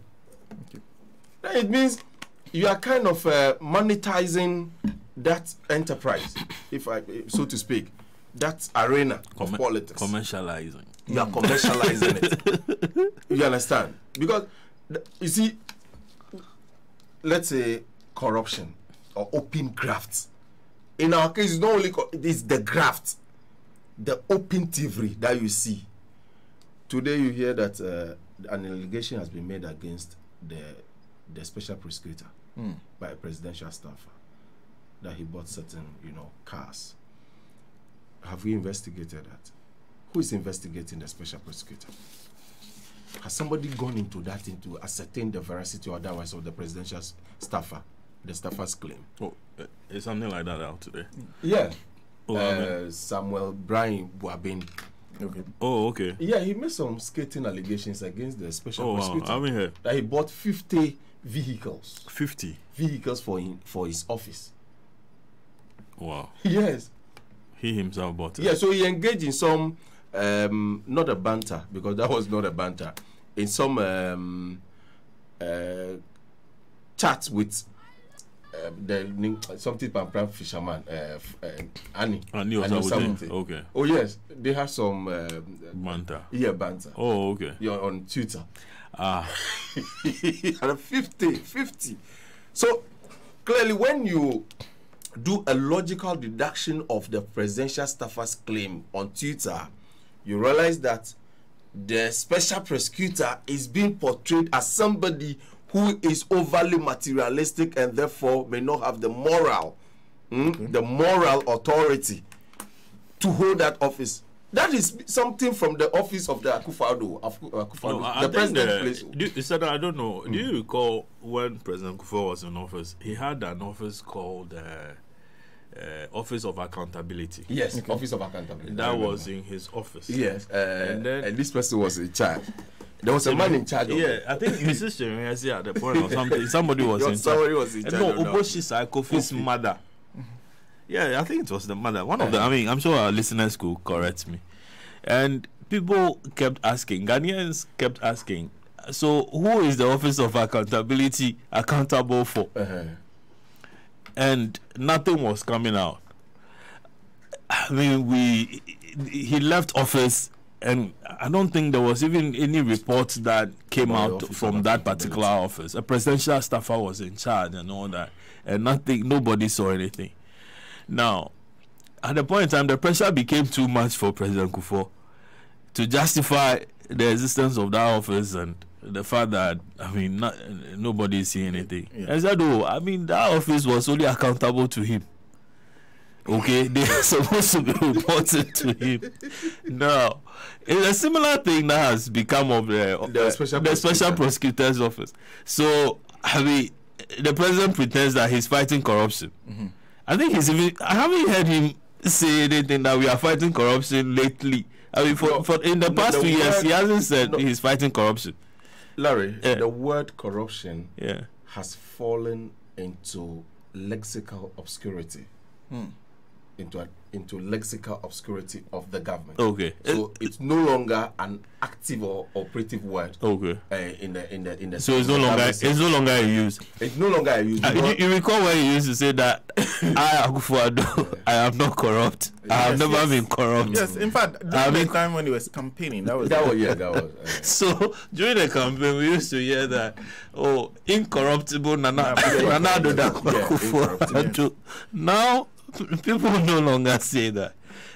Then it means you are kind of monetizing that enterprise, so to speak, that arena of politics. Commercializing. You are commercializing it. You understand? Because, you see, let's say corruption or open graft. In our case, it's not only it's the graft, the open thievery that you see. Today you hear that an allegation has been made against the special prosecutor by a presidential staffer, that he bought certain, cars. Have we investigated that? Who is investigating the special prosecutor? Has somebody gone into that to ascertain the veracity or otherwise of the presidential staffer, the staffer's claim? Oh, is something like that out today? Yeah. Samuel Brian Buabin. Okay. Oh, okay. Yeah, he made some scathing allegations against the special prosecutor. Wow. I haven't heard. That he bought 50 vehicles. 50 vehicles for his office. Wow. Yes. He himself bought it. Yeah, so he engaged in some, not a banter, because that was not a banter, in some chat with something Pampram fisherman, Annie something. Okay. Oh yes, they have some banter. Yeah, banter. Oh, okay. Yeah, on Twitter. Ah. 50. So clearly, when you do a logical deduction of the presidential staffer's claim on Twitter, you realize that the special prosecutor is being portrayed as somebody who is overly materialistic and therefore may not have the moral, the moral authority to hold that office. That is something from the office of the Akufo-Addo. The president. You said, I don't know. Do you recall when President Akufo was in office? He had an office called Office of Accountability. Yes, okay. Office of Accountability. That was in his office. Yes, and this person was in charge. There was a man in charge. Yeah, I think Mrs. Shiranyasi at the point or something. Somebody was in charge. Somebody was in charge. No, Oboshi Kofi's mother. Yeah, I think it was the mother. One of the. I mean, I'm sure our listeners could correct me. And people kept asking. Ghanaians kept asking. So, who is the Office of Accountability accountable for? And nothing was coming out. I mean, he left office. And I don't think there was even any report that came out from that particular office. A presidential staffer was in charge and all that. And nobody saw anything. Now, at the point in time, the pressure became too much for President Akufo to justify the existence of that office and the fact that, I mean, nobody is seeing anything. Yeah. And said, that office was only accountable to him. Okay, they are supposed to be reported to him. Now, it's a similar thing that has become of the special prosecutor's office. So, the president pretends that he's fighting corruption. I think I haven't heard him say anything that we are fighting corruption lately. I mean, for in the past 2 years, he hasn't said he's fighting corruption. Larry, the word corruption has fallen into lexical obscurity. Into lexical obscurity of the government. Okay. So it's no longer an active or operative word. Okay. In the so it's no longer a use. It's no longer a use. You recall when he used to say that I Akufo-Addo, I am not corrupt. I have never been corrupt. Yes, in fact, during the time when he was campaigning, that was. So during the campaign, we used to hear that incorruptible Nana Akufo-Addo. Now people no longer say that.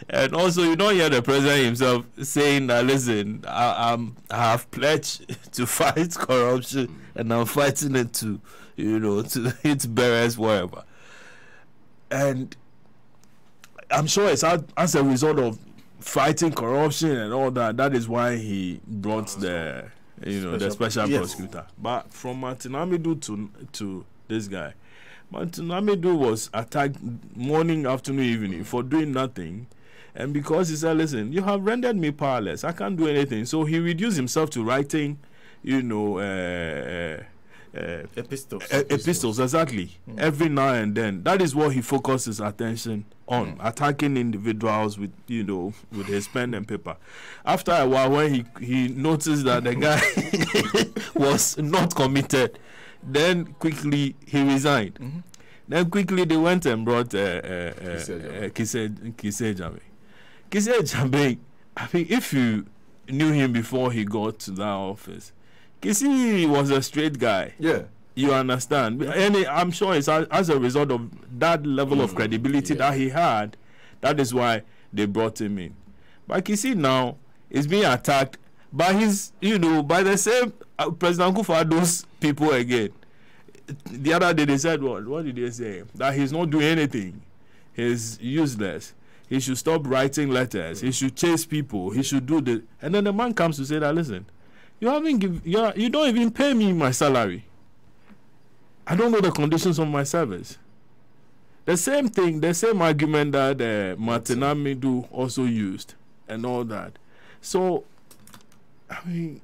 And also, you don't hear the president himself saying that, listen, I have pledged to fight corruption and I'm fighting it to its bearers wherever. And I'm sure it's as a result of fighting corruption and all that. That is why he brought the special prosecutor. But from Martin Amidu to this guy, Martin Amidu was attacked morning, afternoon, evening for doing nothing. And because he said, listen, you have rendered me powerless, I can't do anything. So he reduced himself to writing, epistles, exactly. Every now and then. That is what he focuses attention on, attacking individuals with his pen and paper. After a while, when he noticed that the guy was not committed, then quickly he resigned. Then quickly they went and brought Kise Jammeh. Kise Jammeh, I think if you knew him before he got to that office, Kise was a straight guy. Yeah. You understand? And I'm sure it's as a result of that level of credibility that he had, that is why they brought him in. But Kise now is being attacked by by the same President Akufo-Addo's people again. The other day they said, what did they say? That he's not doing anything. He's useless. He should stop writing letters. He should chase people. He should do the. And then the man comes to say that, listen, you don't even pay me my salary. I don't know the conditions of my service. The same thing, the same argument that Martin Amidu also used and all that. So, I mean,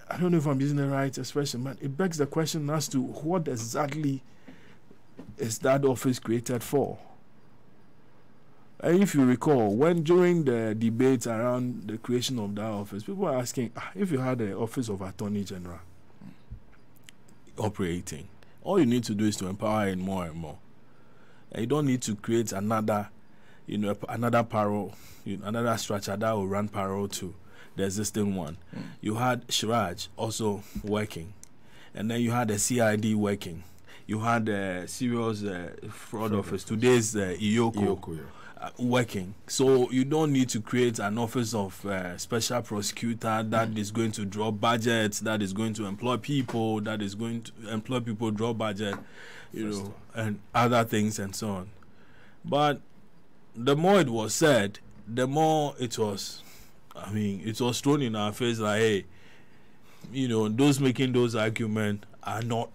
I don't know if I'm using the right expression, but it begs the question as to what exactly is that office created for? And if you recall, when during the debates around the creation of that office, people were asking, if you had the office of Attorney General operating, all you need to do is to empower it more and more. And you don't need to create another parole, another structure that will run parallel to the existing one. You had Shiraj also working, and then you had the CID working. You had the serious fraud office. Today's Iyoko working. So you don't need to create an office of special prosecutor that is going to draw budgets, that is going to employ people, draw budget, and other things and so on. But the more it was said, the more it was thrown in our face like, hey, those making those arguments are not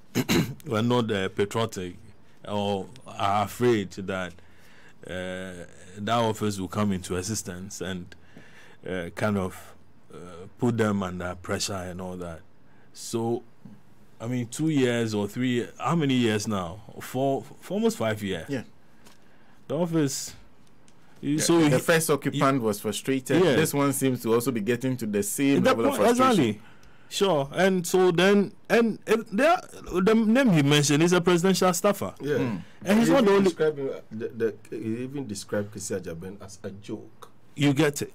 patriotic or are afraid that that office will come into existence and put them under pressure and all that. So, 2 years or 3 years, how many years now? For almost 5 years. Yeah. The office. So the first occupant was frustrated. Yeah. This one seems to also be getting to the same level of frustration. Exactly. Sure. And so then, the name he mentioned is a presidential staffer. Yeah. And he's not the only. He even described Kise Jammeh as a joke. You get it.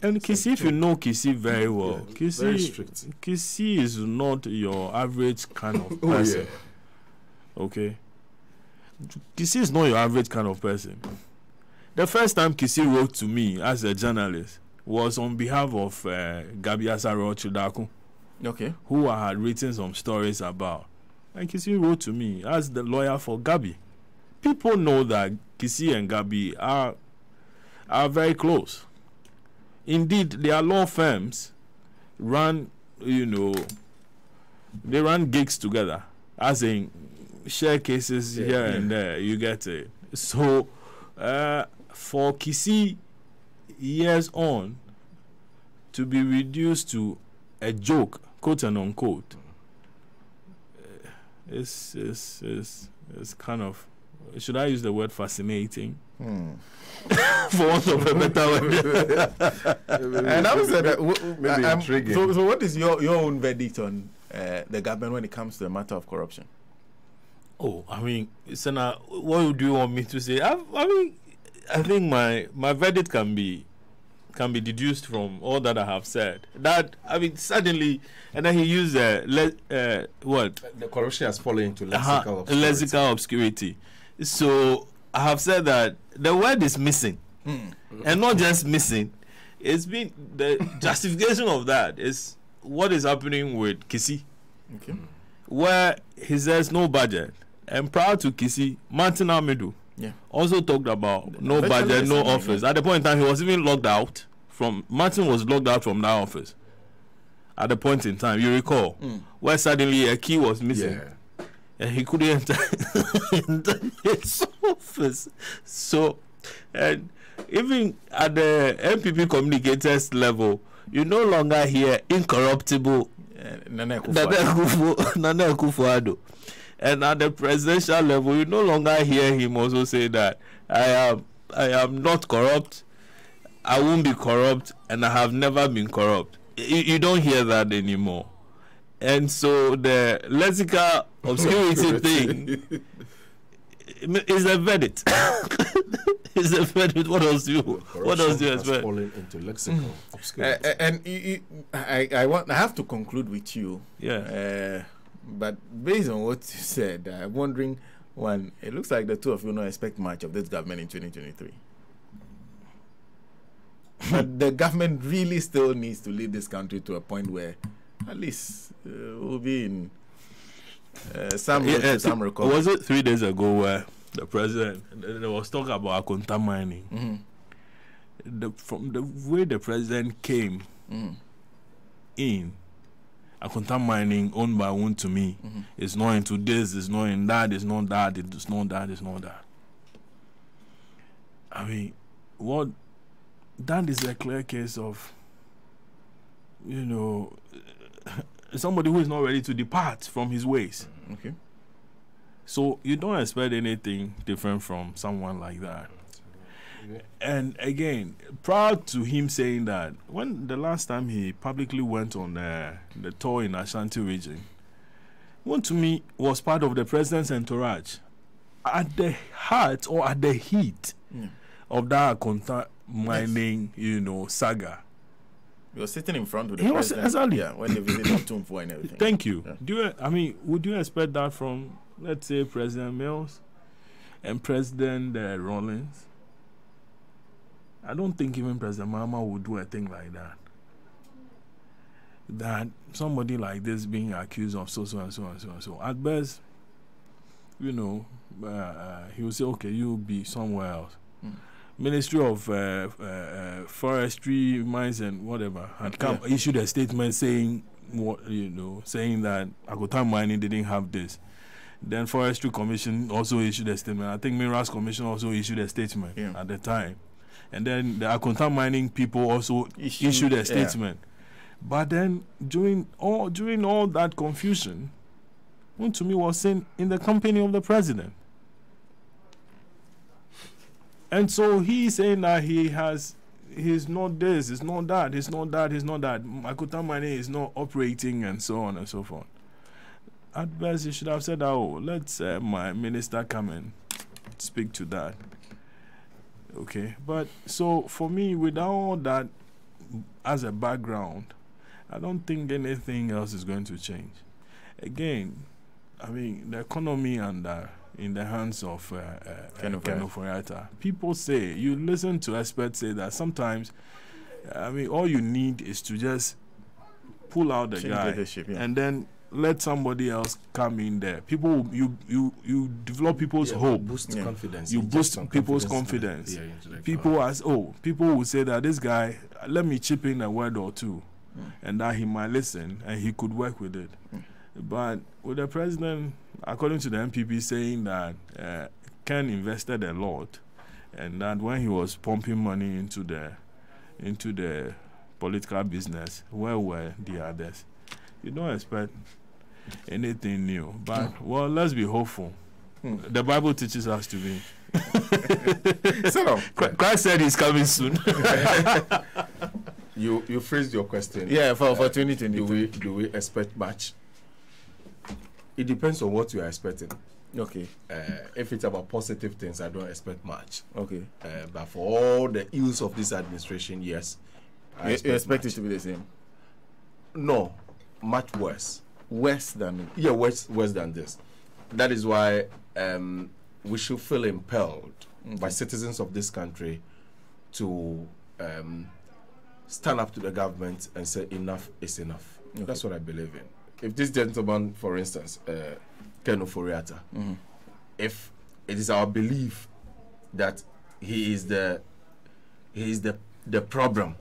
And Kise, if you know Kise very well, Kise, very strict. Kise is not your average kind of person. Okay. Kise is not your average kind of person. The first time Kise wrote to me as a journalist was on behalf of Gabi Asaro Chudaku, who I had written some stories about. And Kise wrote to me as the lawyer for Gabi. People know that Kise and Gabi are very close. Indeed, their law firms run gigs together, as in share cases here and there. You get it. So, for Kise, years on, to be reduced to a joke, quote and unquote, is kind of, should I use the word fascinating? For want of a better word. And I was maybe intriguing. So what is your own verdict on the government when it comes to the matter of corruption? Oh, Senna, what do you want me to say? I think my verdict can be deduced from all that I have said. That suddenly, and then he used what? The corruption has fallen into lexical obscurity. So I have said that the word is missing, and not just missing. It's been the justification of that is what is happening with Kise, where he says no budget, and prior to Kise, Martin Amidu also talked about no budget, no office. At the point in time, he was even locked out from. Martin was locked out from that office. At the point in time, you recall, where suddenly a key was missing. And he couldn't enter his office. So, and even at the MPP communicators level, you no longer hear incorruptible Nana Akufo-Addo. And at the presidential level, you no longer hear him also say that I am not corrupt, I won't be corrupt, and I have never been corrupt. You don't hear that anymore. And so the lexical obscurity thing is a verdict. It's a verdict. What else do you expect? Falling into lexical obscurity. And I have to conclude with you. Yeah. But based on what you said, I'm wondering, one, it looks like the two of you don't expect much of this government in 2023. But the government really still needs to lead this country to a point where at least we'll be in some recovery. Was it 3 days ago where the president, there was talk about Akonta mining? From the way the president came in, Akonta mining owned by one to me is not into this, it's not in that, it's not that, it's not that, it's not that. I mean, what that is a clear case of, you know, somebody who is not ready to depart from his ways. Okay. So you don't expect anything different from someone like that. And again, proud to him saying that when the last time he publicly went on the tour in Ashanti region, one to me was part of the president's entourage. At the heart or at the heat of that Akonta mining, you know, saga. You're sitting in front of the president. Exactly. Yeah, when they visited Tumfo and everything. Thank you. Yeah. Would you expect that from, let's say, President Mills and President Rawlings? I don't think even President Mahama would do a thing like that. That somebody like this being accused of so and so and so and so. At best, you know, he will say, okay, you'll be somewhere else. Ministry of Forestry, Mines and whatever had issued a statement saying saying that Akonta mining didn't have this. Then Forestry Commission also issued a statement. I think Minerals Commission also issued a statement at the time. And then the Akonta mining people also issued a statement. But then during all that confusion, one to me was seen in the company of the president. And so he's saying that he's not this, he's not that, he's not that, he's not that. Akonta mining is not operating and so on and so forth. At best, he should have said, oh, let's my minister come and speak to that. Okay, but so for me, without all that as a background, I don't think anything else is going to change. Again, I mean, the economy and in the hands of Ken Ofori-Atta. People say, you listen to experts say that sometimes, I mean, all you need is to just pull out the guy and then let somebody else come in there. People, you develop people's hope. Boost confidence. You boost people's confidence. People will say that this guy, let me chip in a word or two, and that he might listen and he could work with it. But with the president, according to the MPP, saying that Ken invested a lot, and that when he was pumping money into the political business, where were the others? You don't expect anything new. But well, let's be hopeful. The Bible teaches us to be. So Christ said he's coming soon. You phrased your question. Yeah, for 2023. Do we expect much? It depends on what you are expecting. Okay. If it's about positive things, I don't expect much. Okay. But for all the ills of this administration, yes. You expect it to be the same? No, much worse. Worse than? Yeah, worse than this. That is why we should feel impelled by citizens of this country to stand up to the government and say enough is enough. Okay. That's what I believe in. If this gentleman, for instance, Ken Ofori-Atta, if it is our belief that he is the problem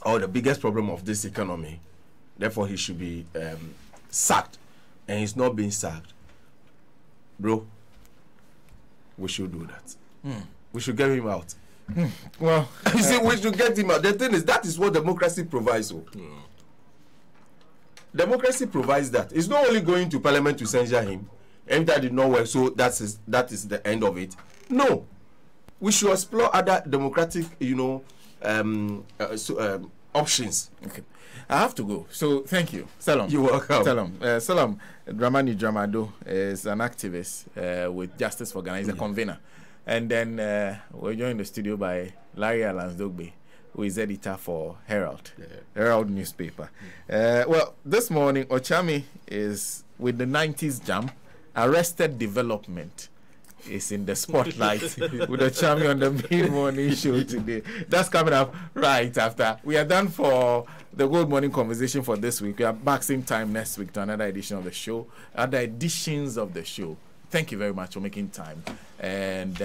or the biggest problem of this economy, therefore he should be sacked, and he's not being sacked, bro, we should do that. We should get him out. Well, you see, we should get him out. The thing is, that is what democracy provides. Democracy provides that. It's not only going to parliament to censure him, and that did not work, so that is the end of it. No, we should explore other democratic, options. Okay, I have to go. So thank you, Selorm. You're welcome. Selorm Dzramado is an activist with Justice for Ghana. He's a convener, and then we're joined in the studio by Larry Alans Dogbe, who is editor for Herald newspaper. Well, this morning Ochami is with the 90s jam. Arrested Development is in the spotlight with Ochami on the mid-morning show today. That's coming up right after we are done for the Good Morning Conversation for this week. We are back same time next week to another edition of the show, other editions of the show. Thank you very much for making time, and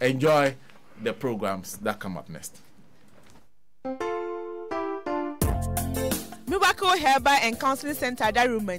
enjoy the programs that come up next. Miracle Herbal and Counseling Center that room me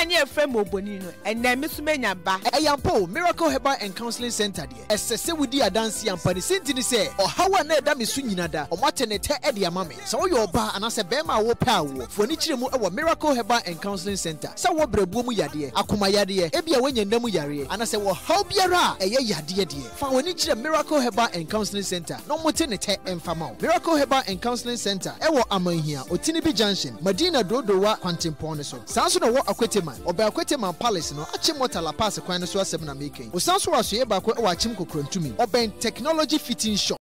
and your friend Mobonino and then Miss Menya ba Ayampo Miracle Herbal and Counseling Center dear esese wudi adansi ampani sentini say or how na da mesu nyinada o matenete e de amame so yo ba anase bema wo pa wo foni kire mu e Miracle Herbal and Counseling Center so wo brebuo mu yade akoma yade e bia wanyanda mu yare anase wo how biara eye yade de fa woni kire Miracle Herbal and Counseling Center no motenete emfama Miracle Herbal and Counseling Center e wo Amanhia Otinibi Junction Madina Dodowa Quantimpone so sanso no wo Akweteman oba Akweteman Palace no achimota la pass kwan no so asem na making o sanso waso ye ba ko e wa achim kokrontumi oben Technology Fitting Shop